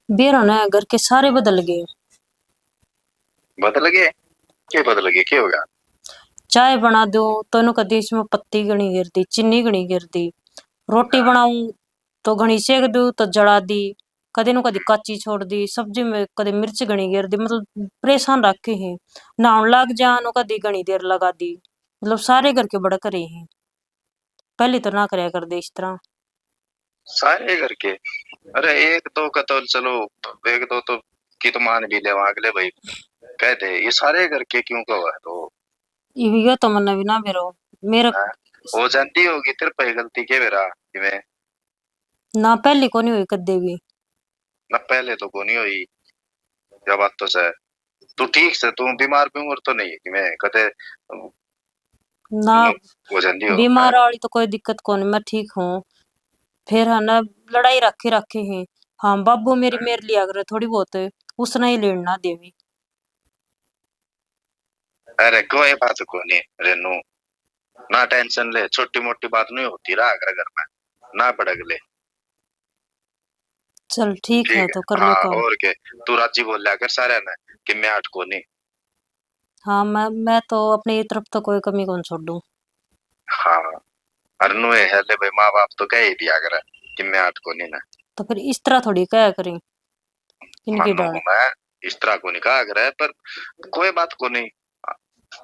बेरा ना घर के सारे बदल गए। बदल गए? क्या बदल गए? क्या होगा? चाय बना दो तो इन्हों कदी इसमें पत्ती घनी गिर दी चीनी घनी गिर दी। रोटी बनाऊं तो घनी सेक दू तो जला दी। कदे नु कदी काची छोड़ दी सब्जी में कदे मिर्च घनी गिर दी मतलब परेशान रखे हैं। नहाउन लग जान कदी घनी देर लगा दी मतलब सारे घर के बड़ा करे हैं। पहले तो ना करया कर दे इस तरह। सारे करके? अरे एक दो का तो चलो, एक दो तो की तो मान भी ले अगले भाई कह दे। ये सारे करके क्यों कहो है? तो ये तो मन भी ना बेरो मेरा हाँ? हो जाती होगी तेरे पे गलती के मेरा में ना पहले को नहीं हुई कदे भी। ना पहले तो को नहीं हुई। क्या बात तो है। तू ठीक से तू बीमार बीमार तो नहीं है कि मैं कदे ना हो जाती हो? बीमार वाली तो कोई दिक्कत को नहीं मैं ठीक हूँ। फिर है ना लड़ाई रखे रखे हैं। हाँ बाबू मेरी मेरे लिया करे थोड़ी बहुत उसने ही लेना देवी। अरे कोई बात को नहीं रेनू, ना टेंशन ले। छोटी मोटी बात नहीं होती रहा अगर घर में ना भड़क ले। चल ठीक है तो कर लो हाँ काम। और के तू राजी बोल लिया कर सारे ने कि मैं आठ को नहीं। हाँ मैं तो अपनी तरफ तो कोई कमी कौन छोड़ू। हाँ अरे नु है ले भाई माँ बाप तो कह ही दिया करे कि मैं आठ को नहीं ना। तो फिर इस तरह थोड़ी क्या करें इनकी मानो डाल। मैं इस तरह को नहीं कहा करे पर कोई बात को नहीं।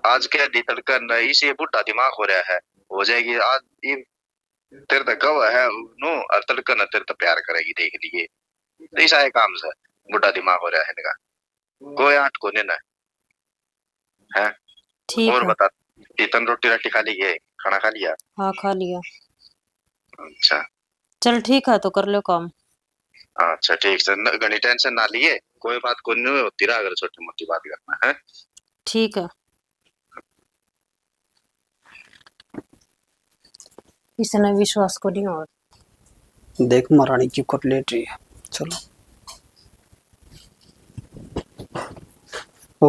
आज के दी तड़कन इसे बुढ़ा दिमाग हो रहा है हो जाएगी आज ये तेरे तक कब है नो और तड़कन तेरे तक प्यार करेगी देख लिए तो ऐसा है काम से बुढ़ा दिमाग हो रहा है इनका। कोई आठ को नहीं ना है। ठीक और है बता तीतन रोटी राटी खा ली है? खाना खा लिया? हाँ खा लिया। अच्छा चल ठीक है तो कर लो काम। अच्छा ठीक से घनी टेंशन ना लिए। कोई बात को नहीं होती रहा अगर छोटी मोटी बात करना है। ठीक है इसने विश्वास को नहीं और देख महारानी की कर लेट रही है। चलो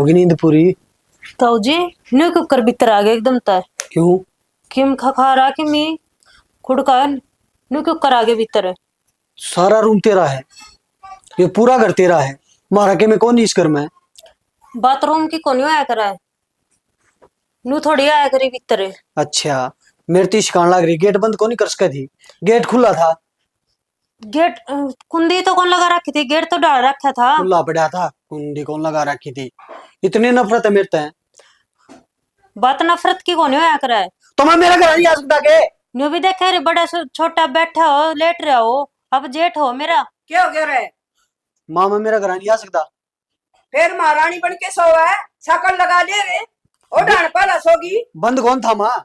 होगी नींद पूरी। ताऊ जी न्यू कुकर भीतर आ गए एकदम तय क्यों? किम खा रहा कि मी खुड़का न्यू कुकर आ गए भीतर। सारा रूम तेरा है, ये पूरा घर तेरा है, मारा के मैं कौन इस घर में? बाथरूम की कोनी आया करा है न्यू थोड़ी आया करी भीतर। अच्छा, मेरे तो शिकान लग रही, गेट बंद कौन कर सका थी? गेट खुला था। गेट कुंडी तो कौन लगा रखी थी, गेट तो डाल रखा था। खुला पड़ा था, कुंडी कौन लगा रखी थी? इतनी नफरत है मेरे से। बात नफरत की कोनी आया करा है। तो मैं मेरा घर नहीं आ सकता के? न्यू भी देखा रे बड़ा छोटा बैठा हो लेट रहा हो, अब जेठ हो मेरा। क्या हो गया रे? माँ मैं मेरा घर नहीं आ सकता। फिर महारानी बन के सोवा है, शकल लगा ले रे, ओ डांड पाला सोगी। बंद कौन था माँ?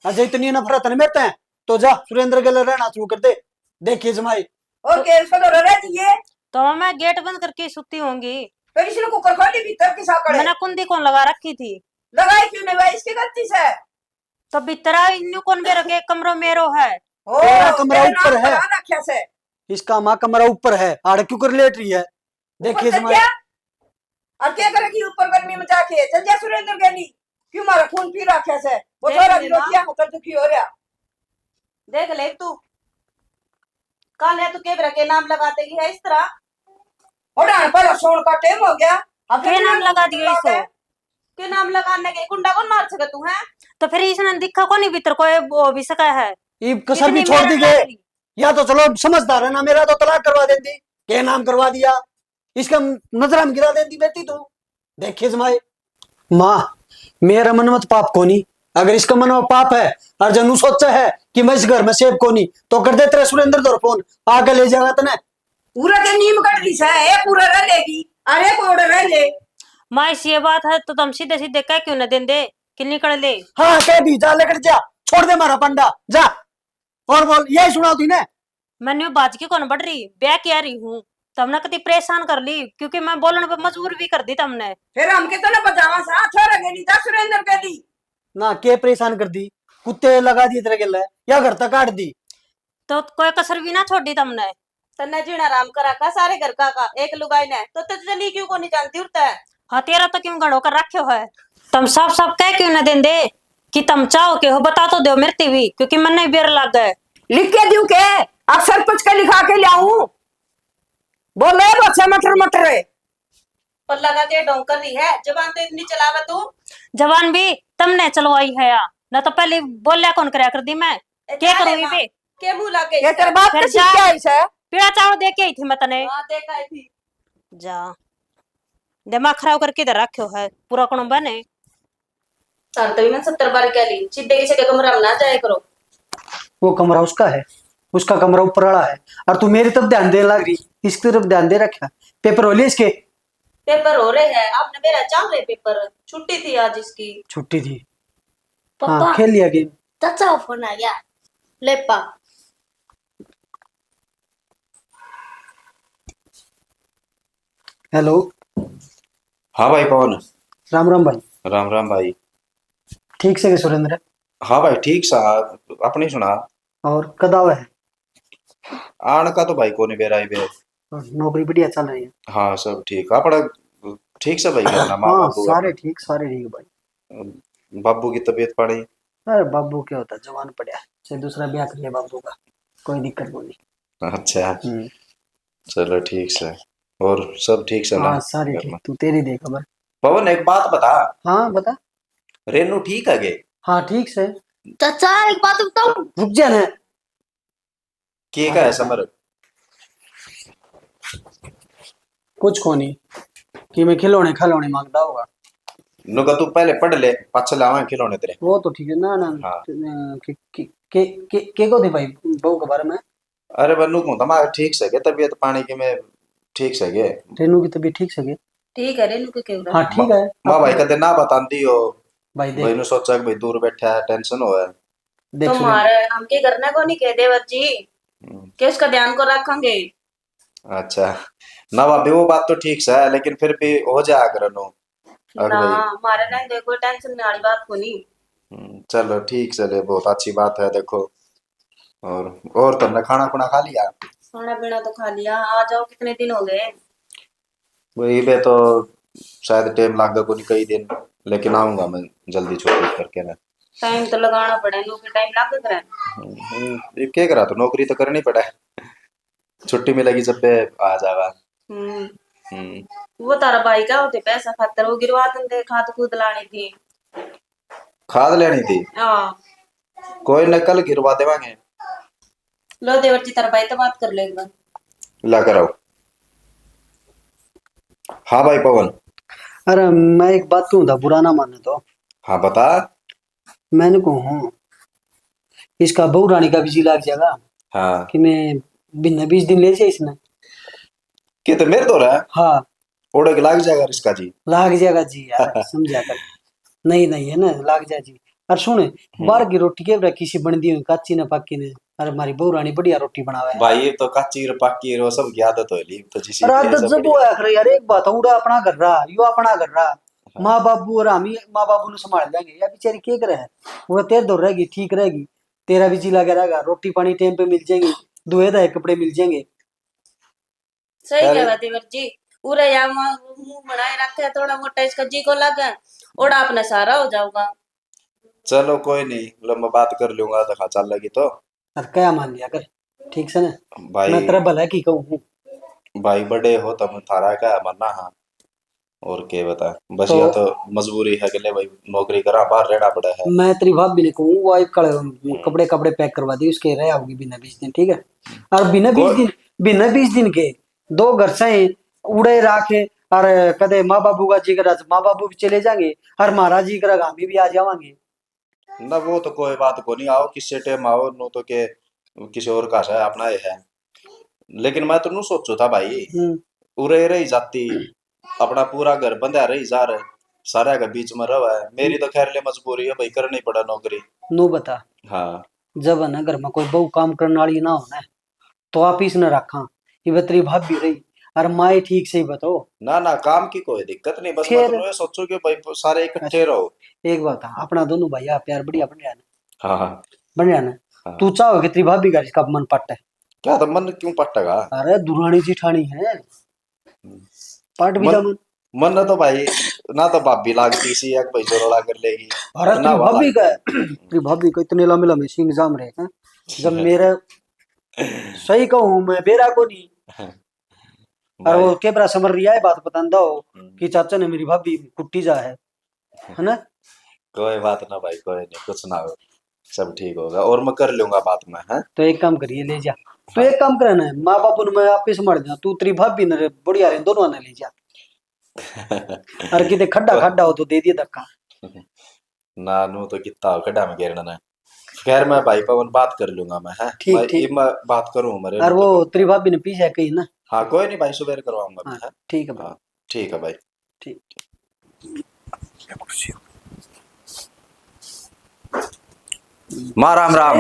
अजय इतनी नफरत है मेरे से, तो जा सुरेंद्र के लिए रहना शुरू कर दे, देखिए जमाई। और केस को तो रह दिए तो मैं गेट बंद करके सुती होंगी। तो इसने कुकर खोली भीतर की साकड़ मैंने कुंडी कौन लगा रखी थी? लगाई क्यों नहीं भाई, इसकी गलती से। तो भीतर न्यू कौन मेरे के कमरों मेरो है। ओ तेरा कमरा तेरे नाम ऊपर है। करा रखा से। इसका माँ कमरा ऊपर है, आड़ क्यों कर लेट रही है, देखिए ऊपर से जमाई। क्या? और क्या करेगी ऊपर गर्मी में जाके? चल जा सुरेंद्र गली, क्यों मारा खून पी रखा से? वो देख थोड़ा लेना। विरोधिया होकर दुखी हो रहा। देख ले तू कल है, तू केबरा के नाम लगाते ही है इस तरह। और डांड पाला सोन का टाइम हो गया, अब क्या नाम लगा दिया इसको? के नाम लगाने के कुंडा कौन मार सके तू है? तो फिर इसने दिखा को नहीं भीतर कोई वो भी सका है। ये कसर भी कितनी छोड़ दी मेहनत गए, लगी। या तो चलो समझदार है ना, मेरा तो तलाक करवा देती, के नाम करवा दिया, इसका नजर में गिरा देती बेटी तू, देखिए जमाई। माँ मेरा मन मत पाप को नहीं, अगर इसका मन में पाप है और जनू सोचा है कि मैं इस घर में सेब को नहीं, तो कर दे तेरे सुरेंद्र दो फोन, आके ले जाएगा तने। पूरा के नीम कट ली है, एक पूरा रह लेगी, अरे कोई रह ले। माँ ये बात है तो तुम सीधे सीधे कह क्यों न देंदे कि निकल ले। हाँ कह दी, जा लेकर जा, छोड़ दे मारा पंडा, जा। और बोल, यही सुना तू ने? मैंने बाज की कौन बढ़ रही, ब्याह किया रही हूँ, तुमने कभी परेशान कर ली क्योंकि मैं बोलने पे मजबूर भी कर दी तुमने। फिर हम कितना बजावा सा छोरा गेली जा सुरेंद्र गली। ना के परेशान कर दी, कुत्ते लगा दिए तेरे गले, या घर तक काट दी। तो कोई कसर भी ना छोड़ी तुमने। तन्ने जीना आराम करा का सारे घर का एक लुगाई ने तो चली क्यों को नहीं जानती उड़ता है। हाँ तेरा तो क्यों गड़ो कर रखे हो है। तुम सब सब कह क्यों न देंदे कि तुम चाहो के हो, बता तो दो मेरे भी, क्योंकि मन नहीं बेर लग गए। लिख के दूं के अक्सर कुछ के लिखा के लाऊं? बोले बच्चा मटर मटर है। पर लगा के ढोंग कर रही है, जबान तो इतनी चलावा तू। जवान भी तुमने चलवाई है या ना, तो पहले बोलिया कौन करया कर दी मैं, क्या करूँ ये पे? के मुंह लगे ये तेरे बाप फिर का जा। सीखा है इसे। पीड़ा चावल दे के आई थी मैं तने। हाँ देखा ही थी। जा दिमाग खराब करके इधर रखो है पूरा कौन बने। सर तभी मैं 70 बार कह ली चिद्दे किसी के कमरा में ना जाए करो। वो कमरा उसका है, उसका कमरा ऊपर वाला है, और तू मेरी तरफ ध्यान देने लग रही, इसकी तरफ ध्यान दे रखा। पेपर हो लिए इसके? पेपर हो रहे हैं, आपने मेरा चल रहे पेपर, छुट्टी थी आज इसकी। छुट्टी थी। पापा हाँ खेल लिया गेम। चाचा का फोन आ गया, ले पा। हेलो। हाँ भाई पवन। राम राम भाई। राम राम भाई। ठीक से सुरेंद्र? हाँ भाई ठीक सा, अपनी सुना। और कदावा है? आन का तो भाई को नहीं बेरा ही बे। और नौकरी बढ़िया चल रही है? हाँ सब ठीक, अपना ठीक से भाई करना माँ हाँ बाबू सारे ठीक भाई। बाबू की तबीयत पानी? अरे बाबू क्या होता है, जवान पड़ा है, से दूसरा ब्याह कर लिया बाबू का, कोई दिक्कत नहीं। अच्छा चलो ठीक से, और सब ठीक से ना? हाँ सारे ठीक, तू तेरी दे खबर। पवन एक बात बता। हाँ बता। रेनू ठीक है गे? हाँ ठीक से। चाचा एक बात बताऊं? रुक जा ना। के का है समर? कुछ को नहीं कि मैं खिलौने खिलौने मांगता होगा। नुका तू पहले पढ़ ले, पाछे लावा खिलौने तेरे। वो तो ठीक है ना ना। हाँ। के को दे भाई बहू के बारे में? अरे बन्नू को तुम्हारा ठीक से गे तबीयत पानी की में? ठीक से गे? रेनू की तबीयत ठीक से? ठीक है रेनू के क्यों? हाँ ठीक है। माँ भाई कदे ना बतांदी हो भाई भाई देख नु सोचा कि भाई दूर बैठा है टेंशन हो है। देख तुम्हारे हम के करने को नहीं कह देवर जी कि उसका ध्यान को रखेंगे। अच्छा ना भाभी वो बात तो ठीक से है, लेकिन फिर भी हो जाया करनो अगर ना भाई। हमारे नहीं देखो टेंशन में वाली बात को नहीं। चलो ठीक चले, बहुत अच्छी बात है देखो। और तुमने खाना खुना खा लिया? खाना पीना तो खा लिया, आ जाओ कितने दिन हो गए। वही बे तो शायद टाइम लागेगा कोई कई दिन, लेकिन आऊंगा मैं जल्दी छुट्टी करके ना। टाइम तो लगाना पड़े, नौकरी टाइम लग रहा है। ये क्या करा, तो नौकरी तो करनी पड़ा है, छुट्टी मिलेगी जब पे आ जाएगा। वो तारा भाई क्या होते पैसा खातर वो गिरवा देंगे, खाद खुद लानी थी। खाद लेनी थी, हाँ कोई न कल गिरवा देवांगे। लो देवर जी, तारा भाई तो बात कर ले एक बार। ला कर आओ। हाँ भाई पवन। अरे मैं एक बात कहूँ था, बुरा ना माने तो। हाँ बता। मैंने कहूँ इसका बहू रानी का भी जी लाग जाएगा हाँ कि मैं बिना 20 दिन ले जाए इसने। कि तो मेरे तो रहा है, हाँ ओढ़े के लाग जाएगा इसका जी। लाग जाएगा जी यार, समझा कर। नहीं नहीं है ना, लाग जाए जी। और सुने, बाहर की रोटी के बरा किसी बन दी हुई कच्ची न पक्की ने। अरे हमारी बहू रानी बढ़िया रोटी बनावे है। भाई ये तो कच्ची और पक्की और सब की आदत होली तो जिसी अरे की आदत सब जब वो बढ़िया। है अरे यार, एक बात है, उड़ा अपना कर रहा, यो अपना कर रहा। माँ बाबू और हम ही माँ बाबू ने संभाल लेंगे, या बेचारी क्या करे है। वो तेरे दूर रहेगी, ठीक रहेगी, तेरा भी जी लगा रहेगा, रोटी पानी टाइम पे मिल जाएगी, दुए दाए कपड़े मिल जाएंगे। सही अरे कहा देवर जी। उरे या मुंह बनाए रखे, थोड़ा मोटा इसका जी को लगा, ओड़ा अपना सारा हो जाऊंगा। चलो कोई नहीं, लो मैं बात कर लूंगा, देखा चल लगी तो। अब क्या मान लिया कर, ठीक से ना। भाई मैं तेरा भला की कहूँ भाई बड़े हो तुम, थारा क्या मरना। हाँ और क्या बता, बस तो या तो मजबूरी है कि ले भाई नौकरी करा, बाहर रहना पड़ा है। मैं तेरी भाभी ने कहूँ वो कपड़े कपड़े पैक करवा दी उसके, रह आओगी बिना 20 दिन, ठीक है। और बिना 20 दिन के दो घर से उड़े राखे। और कदे माँ बाबू का जी करा माँ बाबू भी चले जाएंगे, और महाराज जी करा हम भी आ जावांगे। ना वो तो कोई बात को नहीं, आओ किसी टाइम आओ, नो तो के किसी और का है अपना ये है। लेकिन मैं तो नू सोचो था भाई, उरे रही जाती अपना पूरा घर बंधा रही जा रहे, सारा के बीच में रहा है। मेरी तो खैर ले मजबूरी है भाई, करनी पड़ा नौकरी। नू बता, हाँ जब है ना घर में कोई बहू काम करने वाली ना हो ना, तो आप इस न रखा। ये तेरी भाभी रही, और माए ठीक से ही बताओ। ना काम की कोई दिक्कत नहीं, बस मैं फिर तो ये सोचू कि भाई सारे इकट्ठे रहो। एक बात है, अपना दोनों भाई प्यार बढ़िया बन रहा ना, हाँ हाँ बन रहा ना। हाँ। तू चाहो कि तेरी भाभी का इसका मन पट है। क्या तो मन क्यों पटेगा? अरे दुरानी जेठानी है, पट भी जा मन मन। मन तो भाई ना तो भाभी लागती सी एक भाई जोड़ा कर लेगी। अरे ना तेरी वाला भाभी का तेरी भाभी का इतने लंबे लंबे सिंह जाम रहे हैं, जब मेरे सही कहूँ मैं बेरा को नहीं। और भाई। वो केबरा समर रिया है, बात पता दो कि चाचा ने मेरी भाभी कुट्टी जा है ना। कोई बात ना भाई, कोई नहीं, कुछ ना हो, सब ठीक होगा, और मैं कर लूंगा बात में। है तो एक काम करिए, ले जा। तो एक काम करना है, माँ बापू ने मैं आप ही संभाल जा, तू तेरी भाभी ने बढ़िया रहे, दोनों ने ले जा। अरे कितने खड्डा खड्डा हो तो दे दिए धक्का। ना नू तो कितना हो खड्डा में गिरना ना। खैर मैं भाई पवन बात कर लूंगा मैं, है ठीक ठीक। मैं बात करूँ मेरे। और वो तेरी भाभी ने पीछे कही ना। हाँ कोई नहीं भाई, सुबह करवाऊंगा मैं। हाँ ठीक है भाई। हाँ ठीक है भाई। ठीक। माँ राम राम।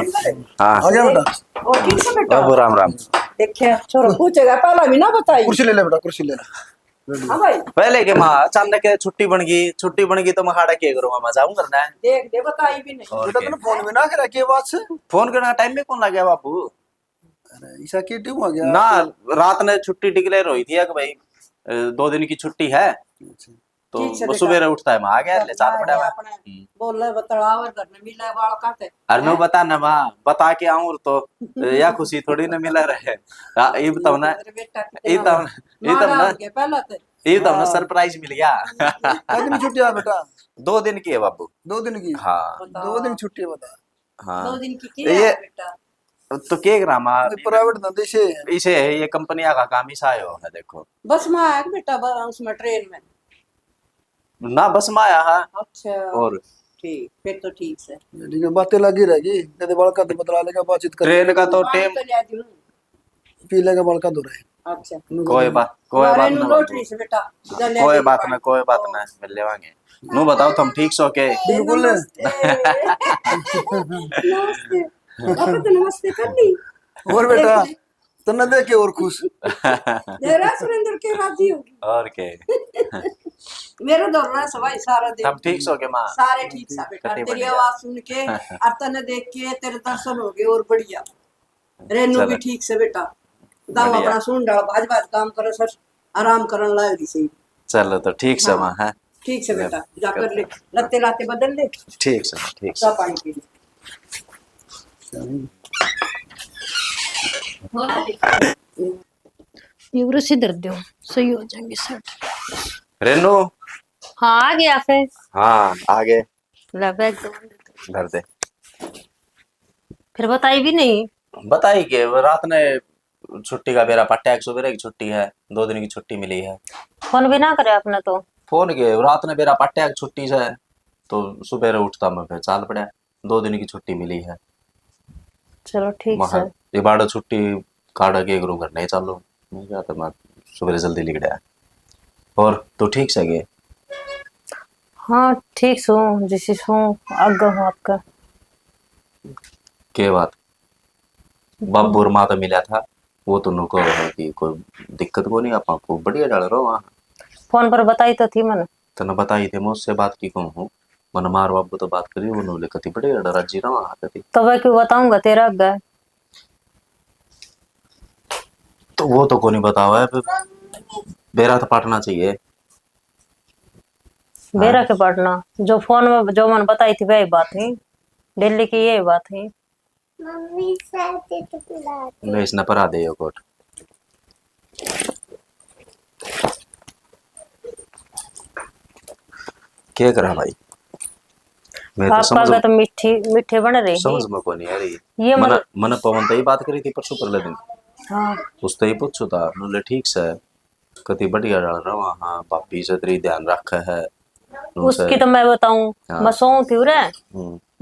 हाँ आ गया बेटा, ओ ठीक से बेटा। बाबू राम राम। देखिए छोरो पूछेगा, पहला भी ना बताई। कुर्सी ले ले बेटा, कुर्सी ले ले। हाँ भाई पहले के माँ अचानक छुट्टी बन गई तो मैं खाड़ा क्या करूँगा, मैं जाऊँ करना है। देख दे, बताई भी नहीं। और बेटा क्या? तूने फोन में ना करा के बात से। फोन करने का टाइम में कौन लग गया बापू? अरे ऐसा क्यों ट्यूब आ गया ना रात ने छुट्टी डिक्लेयर हुई थी कि भाई 2 दिन की छुट्टी है, तो ठीक से वो बेटा। सुबह उठता है मैं आ गया ले चाल पड़ा मैं। अपने बोल रहे बतलाव घर में मिला बाल काटे। अरे मैं बता ना माँ, बता के आऊँ तो या खुशी थोड़ी ना मिला रहे। ये बताओ ना, ये तब ना पहला तो ये तब ना सरप्राइज मिल गया। कितनी दिन छुट्टी है बेटा? 2 दिन की है बाबू। 2 दिन की? हाँ 2 दिन छुट्टी है बता। हाँ 2 दिन की ये है बेटा। तो के ग्रामा प्राइवेट धंधे से इसे ये कंपनियां का काम ही सायो है देखो। बस में आया बेटा, उसमें ट्रेन में। ना बस में आया है। अच्छा और ठीक, फिर तो ठीक से। ठीक है, बातें लगी रहेगी, नहीं बड़का तो बतला लेगा, बातचीत कर ट्रेन का तो पानी टाइम तो लिया दूं। पी लेगा बड़का दो रहे। अच्छा कोई बात हमारे ना लोटरी से बेटा। जल्दी कोई आ बात जाइए ना कोई बात ना मिल लेवांगे। नू बताओ तुम ठीक सो के? बिल्कुल। नमस्ते पापा, तो नमस्ते कर ली। और बेटा तन्ना देख के और खुश। जरा सुरेंद्र के राजी होगी। और के मेरा दौड़ रहा है सवाई सारा दिन। तुम ठीक सो के माँ? सारे ठीक सा बेटा, कटी तेरी बढ़िया। आवाज सुन के और तने देख के तेरे दर्शन हो गए और बढ़िया। रेनू चलो। भी ठीक से बेटा, दाव बढ़िया। अपना सुन डाल, भाज भाज काम करे, सर आराम करन लाग रही सही। चलो तो ठीक से माँ है। ठीक से बेटा, जाकर ले लत्ते लाते बदल ले, ठीक से ठीक से। चाय पानी पी ले। यूरो सिधर दो, सही हो जाएंगे सेट। रेनू हाँ आ गया फिर। हाँ आगे ला बैग दो। धर दे। फिर बताई भी नहीं। बताई कि रात ने छुट्टी का बेरा पट्टा, एक सुबह की छुट्टी है, 2 दिन की छुट्टी मिली है। फोन भी ना करे अपने तो। फोन के रात ने बेरा पट्टा की छुट्टी से तो सुबह उठता मैं फिर चाल पड़ा, 2 दिन की छुट्टी मिली है। चलो ठीक है। ये बाड़ा छुट्टी काटा के करूँ घर नहीं चालू, मैं क्या तो मैं सुबह जल्दी लिख गया। और तो ठीक से गए। हाँ ठीक सो जिसी सो आगे हूँ आपका। के बात बाबू और माँ तो मिला था, वो तो नुको है कि कोई दिक्कत को नहीं, आप आपको बढ़िया डाल रहा हो वहाँ। फोन पर बताई तो थी मैंने। तो बताई थे मुझसे बात की कहूँ हूँ मन मार बाबू तो बात करी, उन्होंने कति बढ़िया डरा जी रहा वहाँ कति। तो वह क्यों बताऊंगा तेरा आगे। तो वो तो को नहीं बतावा है, फिर बेरा तो पाटना चाहिए। बेरा के पढ़ना जो फोन में जो मैंने बताई थी वही बात है, दिल्ली की यही बात है। मैं इसने परा दे यो कोट। क्या करा भाई, मैं तो पापा का तो मीठी मीठे बन रहे समझ में को नहीं आ रही। ये मन पवन तो ही बात करी थी परसों परले दिन। हाँ उससे ही पूछो था, बोले ठीक से कति बढ़िया डाल रहा हूँ। हाँ भाभी से तेरी ध्यान रखा है उसकी तो मैं बताऊं। हाँ। मैं सो थी रे,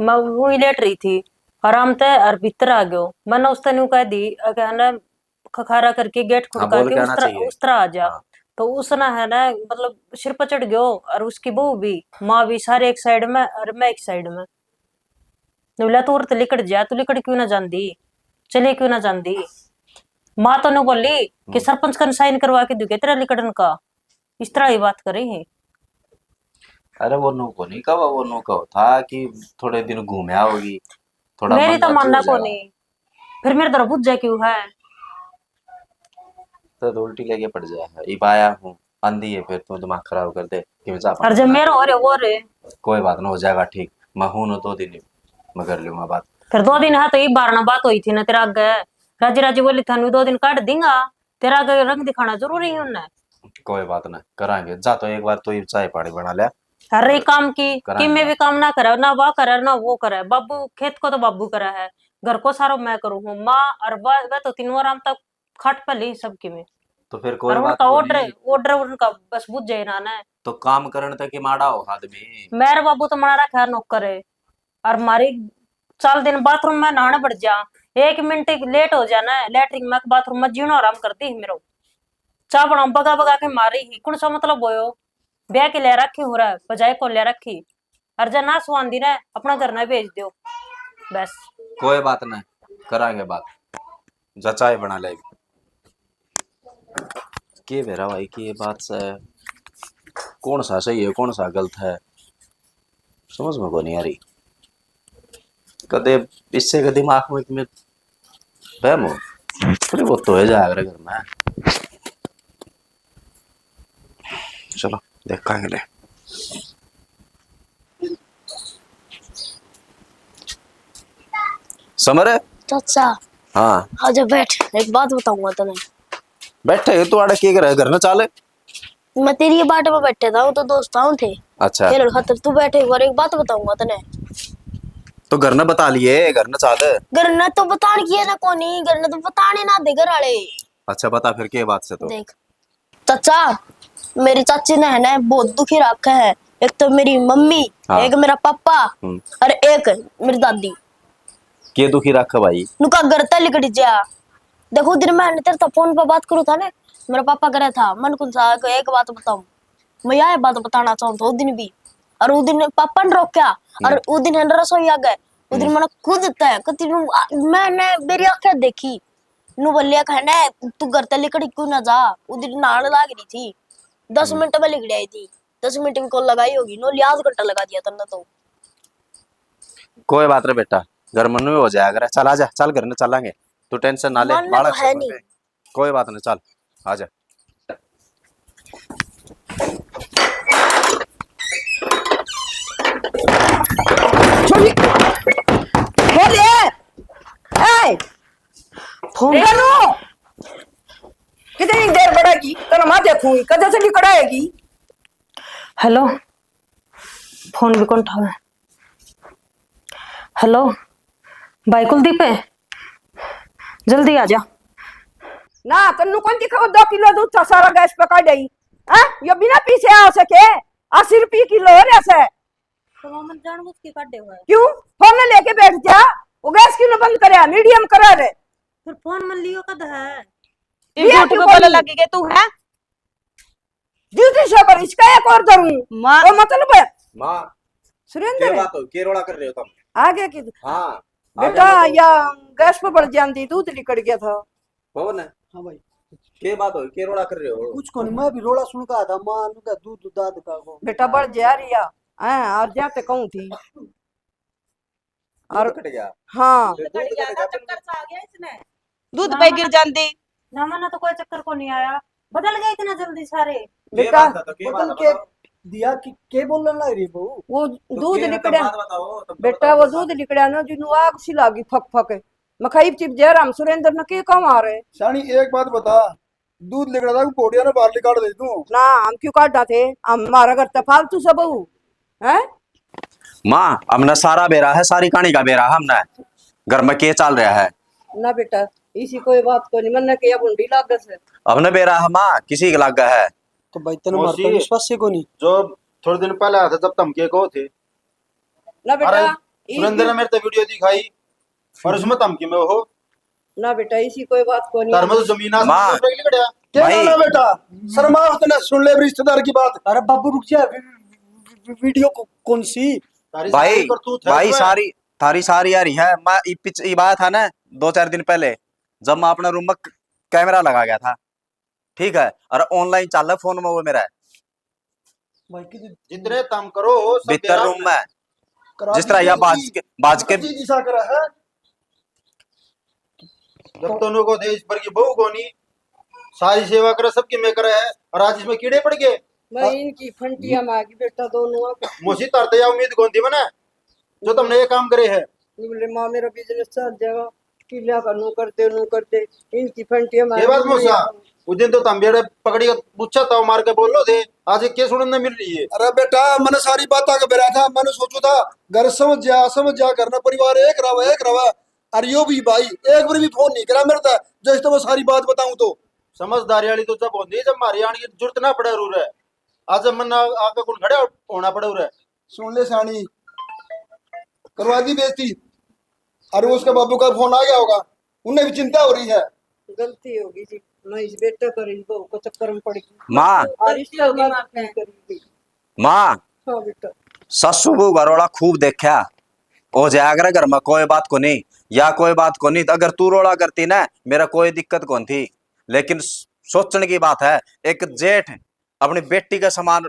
मैं वही लेट रही थी आराम ते और भीतर आ गयो। मैंने उस तेन कह दी कहना खखारा करके गेट खुड़का के उस तरह आ जा। तो उसने है ना मतलब सिर पर चढ़ गयो, और उसकी बहू भी माँ भी सारे एक साइड में और मैं एक साइड में। बोला तू तो लिकड़ जा, तू लिकड़ क्यों ना जानदी, चले क्यों ना जानदी। माँ तो ने बोली कि सरपंच का साइन करवा के दूंगे तेरा लिकड़न का, इस तरह ही बात करे है। अरे वो नो को नहीं कहा, वो नो कहो था कि थोड़े दिन घूमे आओगी, थोड़ा मेरी मन तो मानना अच्छा हो को नहीं, फिर मेरे तरफ बुझ जाए क्यों है। तो उल्टी लेके पड़ जाए। इब आया हूँ आंधी है, फिर तू दिमाग खराब कर दे कि मैं जा और जब मेरा हो रहे वो रे कोई बात ना, हो जाएगा ठीक। मैं हूं ना 2 दिन मैं कर लूंगा बात। फिर 2 दिन है तो एक बार ना बात हुई थी ना तेरा आगे। राजी राजी बोली थानू 2 दिन काट देंगा, तेरा आगे रंग दिखाना जरूरी है उन्हें। कोई बात ना कराएंगे, जा तो एक बार तो ये चाय पानी बना लिया। हर एक काम की कि मैं भी काम ना करा, ना वह करा ना वो करा। बाबू खेत को तो बाबू करा है, घर को सारो मैं करूँ हूँ। माँ और वह तो तीनों आराम तक खाट पर ली सबकी में। तो फिर कोई और बात उनका नहीं, ऑर्डर उनका बस बुझ जाए ना ना। तो काम करने तक ही माड़ा हो आदमी। मेरे बाबू तो मारा रखा नौकर है, और मारी 4 दिन बाथरूम में नहाने पड़ जा, 1 मिनट लेट हो जाना है लेटरिन में बाथरूम में जीनो आराम करती है मेरो। चाह बना बगा बगा के मारी ही कौन सा मतलब होयो। ब्याह के ले रखी हो रहा है बजाय को ले रखी, और जा ना सुहांदी ना अपना घर ना भेज दो बस। कोई बात नहीं कराएंगे बात, जा चाय बना ले। के मेरा भाई की ये बात से कौन सा सही है कौन सा गलत है समझ में को नहीं आ रही। कदे इससे के दिमाग में बहम हो थोड़ी बहुत तो है जाएगा घर में। चलो देखेंगे ले। समर है चाचा हाँ आजा बैठ, एक बात बताऊंगा तुम्हें। बैठे तू आड़े के करे घर में चाले। मैं तेरी ये बाट में बैठे था, तो दोस्त आऊं थे अच्छा तेरे खातर तू बैठे और एक बात बताऊंगा तने। तो घर ने बता लिए घर ने चाले। घर ने तो बताने किया ना कोनी, घर ने तो बताने ना दे घर वाले। अच्छा बता फिर के बात से। तो देख चाचा, मेरी चाची ने है ना बहुत दुखी रखा है। एक तो मेरी मम्मी हाँ। एक मेरा पापा और एक मेरी दादी। के दुखी रखा भाई नुका घर तक लिकड़ जा। देखो दिन मैं तेरे तो फोन पर बात करूँ था ना, मेरा पापा करे था मन कौन सा एक बात बताऊं। मैं यह बात बताना चाहूँ उस दिन भी, और उस दिन पापा ने रोका और उस दिन रसोई आ गए। उस दिन मैंने खुद मैंने मेरी आंखें देखी नु बोलिया कहना तू घर तक लिकड़ी क्यों ना जा। उस दिन नहाने लाग रही थी, 10 मिनट में लिकड़ी आई थी। 10 मिनट भी कॉल लगाई होगी नो लिहाज घंटा लगा दिया तुमने तो। कोई बात नहीं बेटा घर मन में हो जाएगा। चल आजा चल घर में चलेंगे, तू टेंशन ना ले। मानना तो है नहीं। कोई बात नहीं चल आजा। छोड़ी बोले ए फोन रेनू कितनी देर बढ़ेगी तेरा मैं देखूंगी कदे से निकड़ाएगी। हेलो फोन भी कौन उठावे। हेलो भाई कुलदीप है, जल्दी आ जा। ना तन्नू कौन दिखाओ 2 किलो दूध था सारा गैस पे काट गई। हां ये बिना पीछे आ सके 80 रुपए किलो है ऐसे। तो मामा जानबूझ के काटे हुआ है। क्यों फोन लेके बैठ जा वो गैस क्यों न बंद करे मीडियम करा रे। फिर फोन मन लियो कद है। ये झूठ को बोलने लगी के तू है ड्यूटी से कर इसका एक और धरूं माँ वो मतलब है माँ सुरेंद्र क्या बात हो, क्या रोड़ा कर रहे हो तुम? आगे की हाँ बेटा या गैस पे बढ़ जाती दूध लिकड़ गया था। कौन है? हाँ भाई क्या बात हो, क्या रोड़ा कर रहे हो? कुछ को नहीं, मैं भी रोड़ा सुन का था मां का दूध दाद का को बेटा बढ़ जा रिया हैं और जाते कहूं थी और कट गया। हाँ चक्कर सा आ गया इसने दूध पे गिर जाती। ना मना तो कोई चक्कर को नहीं आया, बदल गए इतना जल्दी सारे। क्या बेटा बात है तो क्या बदल बात के बताओ? दिया कि के बोलने लग रही बहू। वो तो दूध क्या है, लिकड़ा बात बताओ, तुम बेटा बताओ वो बात। दूध लिकड़ा ना जिन्हों आग सी लागी फक फक मखाई चिप जयराम सुरेंद्र ने के कम आ रहे शानी एक बात बता, दूध लिकड़ा था पोड़िया ने बाहर निकाल दे तू। ना हम क्यों काटा थे हमारा घर तो फालतू सब बहू है। माँ हमने सारा बेरा है, सारी कहानी का बेरा है हमने। घर में क्या चल रहा है? ना बेटा इसी कोई बात को नहीं मन किया बुंडी लागत है हमने बेरा है माँ, किसी के लग है। तो भाई तेरे मार मौसी। पर विश्वास से को नहीं। जो थोड़े दिन पहले आया था जब धमके को थे ना अरे बेटा सुरेंद्र ने मेरे तो वीडियो दिखाई और उसमें धमकी में हो ना बेटा इसी कोई बात को घर में नहीं तो जमीन माँ। आसमान दूसरे के लिए कटा। क्या भाई। बोला बेटा, शर्मा होते सुन ले रिश्तेदार की बात। अरे बाबू रुक जा, वीडियो कौन सी? तारी भाई सारी करतूत है भाई उसमें। सारी थारी सारी यारी है। मैं ये बात था ना 2-4 दिन पहले जब मैं अपने रूम में कैमरा लगा गया था, ठीक है, और ऑनलाइन चल रहा फोन में वो मेरा है भाई की जितने काम करो सब भीतर बेरा रूम में, करा जिस तरह दी यह बेइज्जती। बाज के जी दिशा करा है। जब दोनों को देश भर की बहू को नहीं सारी सेवा करे सबकी मैं करे है और आज इसमें कीड़े पड़ गए। मैं इनकी फंटिया मांगी बेटा दोनों मोसी तरते या उम्मीद कौन थी मना जो तुमने ये काम करे है। बोले माँ मेरा बिजनेस चल जाएगा किला का नू करते इनकी फंटिया ये बात मोसा उस दिन तो तुम बेड़े पकड़ी का पूछा था मार के बोल लो थे आज ये क्या सुनने मिल रही है। अरे बेटा मैंने सारी बात आगे बेरा था, मैंने सोचू था घर समझ जा करना परिवार एक रवा। अरे यो भी भाई एक बार भी फोन नहीं करा मेरे था जैसे तो मैं सारी बात बताऊं तो। समझदारी वाली तो जब होती है जब मारी आने की जरूरत ना पड़े रू है। आज जब मन आके कौन खड़े होना पड़े रू है। सुन ले सानी करवा दी बेइज्जती। अरे उसके बाबू का फोन आ गया होगा, उन्हें भी चिंता हो रही है। गलती होगी जी मैं इस बेटे कर इस बहू को चक्कर में पड़ गई माँ और इसलिए होगी माँ करी माँ हाँ बेटा ससु को घरोड़ा खूब देखा ओ जागर घर में कोई बात को नहीं या कोई बात को नहीं। अगर तू रोड़ा करती ना मेरा कोई दिक्कत कौन थी, लेकिन सोचने की बात है एक जेठ अपनी बेटी का समान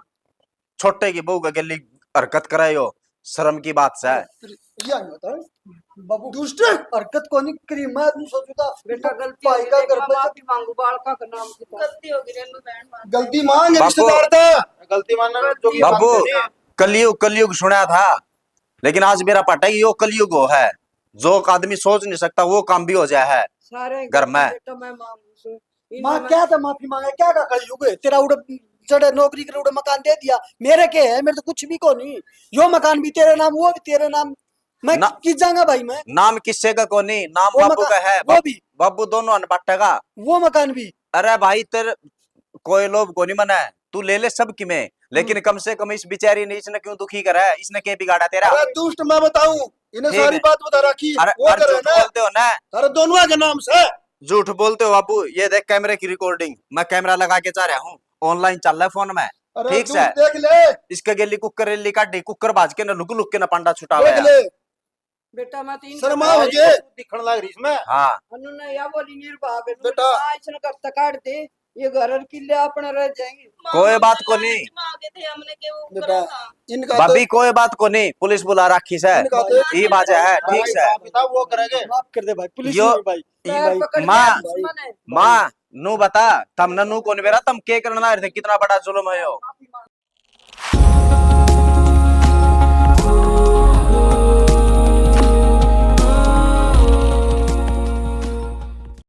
छोटे की बहू का गली हरकत कराई हो, शर्म की बात है। क्या बता बाबू दुष्ट हरकत को नहीं करी, मैं नहीं सोचू था बेटा गलती भाई का घर पे माफी मांगू बालका का नाम की गलती होगी रेनू बहन गलती मांग बापू। रिश्तेदार था। गलती मानना जो कि बाबू बात नहीं। कलयुग सुना था, लेकिन आज मेरा पटा यो कलयुग हो है जो आदमी सोच नहीं सकता वो काम भी हो जाए है सारे घर में। बेटा मैं मांगू माँ क्या था माफी मांगा क्या का कलयुग है तेरा उड़ जड़े नौकरी के उड़े मकान दे दिया मेरे के है, मेरे तो कुछ भी को नहीं। यो मकान भी तेरे नाम वो भी तेरे नाम, मैं ना- किस जाऊंगा भाई मैं। नाम किससे का को नहीं, नाम वो बाबू का मकान- है, वो भी बाबू दोनों अनपट्टेगा। वो मकान भी अरे भाई तेरे कोई लोग को नहीं मना है, तू ले ले सब की में, लेकिन कम से कम इस बेचारी ने इसने क्यों दुखी करा है, इसने क्या बिगाड़ा तेरा? अरे दुष्ट मैं बताऊं इन्हें ठीक सारी है। बात बता रखी अरे वो अरे करे झूठ ना। बोलते हो ना, अरे दोनों के नाम से झूठ बोलते हो बाबू। ये देख कैमरे की रिकॉर्डिंग, मैं कैमरा लगा के जा रहा हूँ, ऑनलाइन चल रहा है फोन में। अरे ठीक दुष्ट से देख ले इसके गेली कुकर रेली काटी, कुकर बाज के न लुक लुक के न पंडा छुटा हुआ देख है। ले बेटा मैं तीन शर्मा हो जे दिखने लग रही इसमें। हाँ उन्होंने या बोली निर्भाग बेटा। इसने करता काट दे ये घर और किले अपने रह जाएंगे। कोई बात को नहीं आगे थे हमने के वो बेटा करा था इनका तो भाभी, कोई बात को नहीं, पुलिस बुला रखी से इनका तो ये बात है। ठीक से किताब वो करेंगे। माफ कर दे भाई, पुलिस यो- नहीं भाई। पैर पकड़ के माँ दुश्मन है। माँ नू बता तम नू कौन बेरा तम के करना है कितना बड़ा जुल्म है यो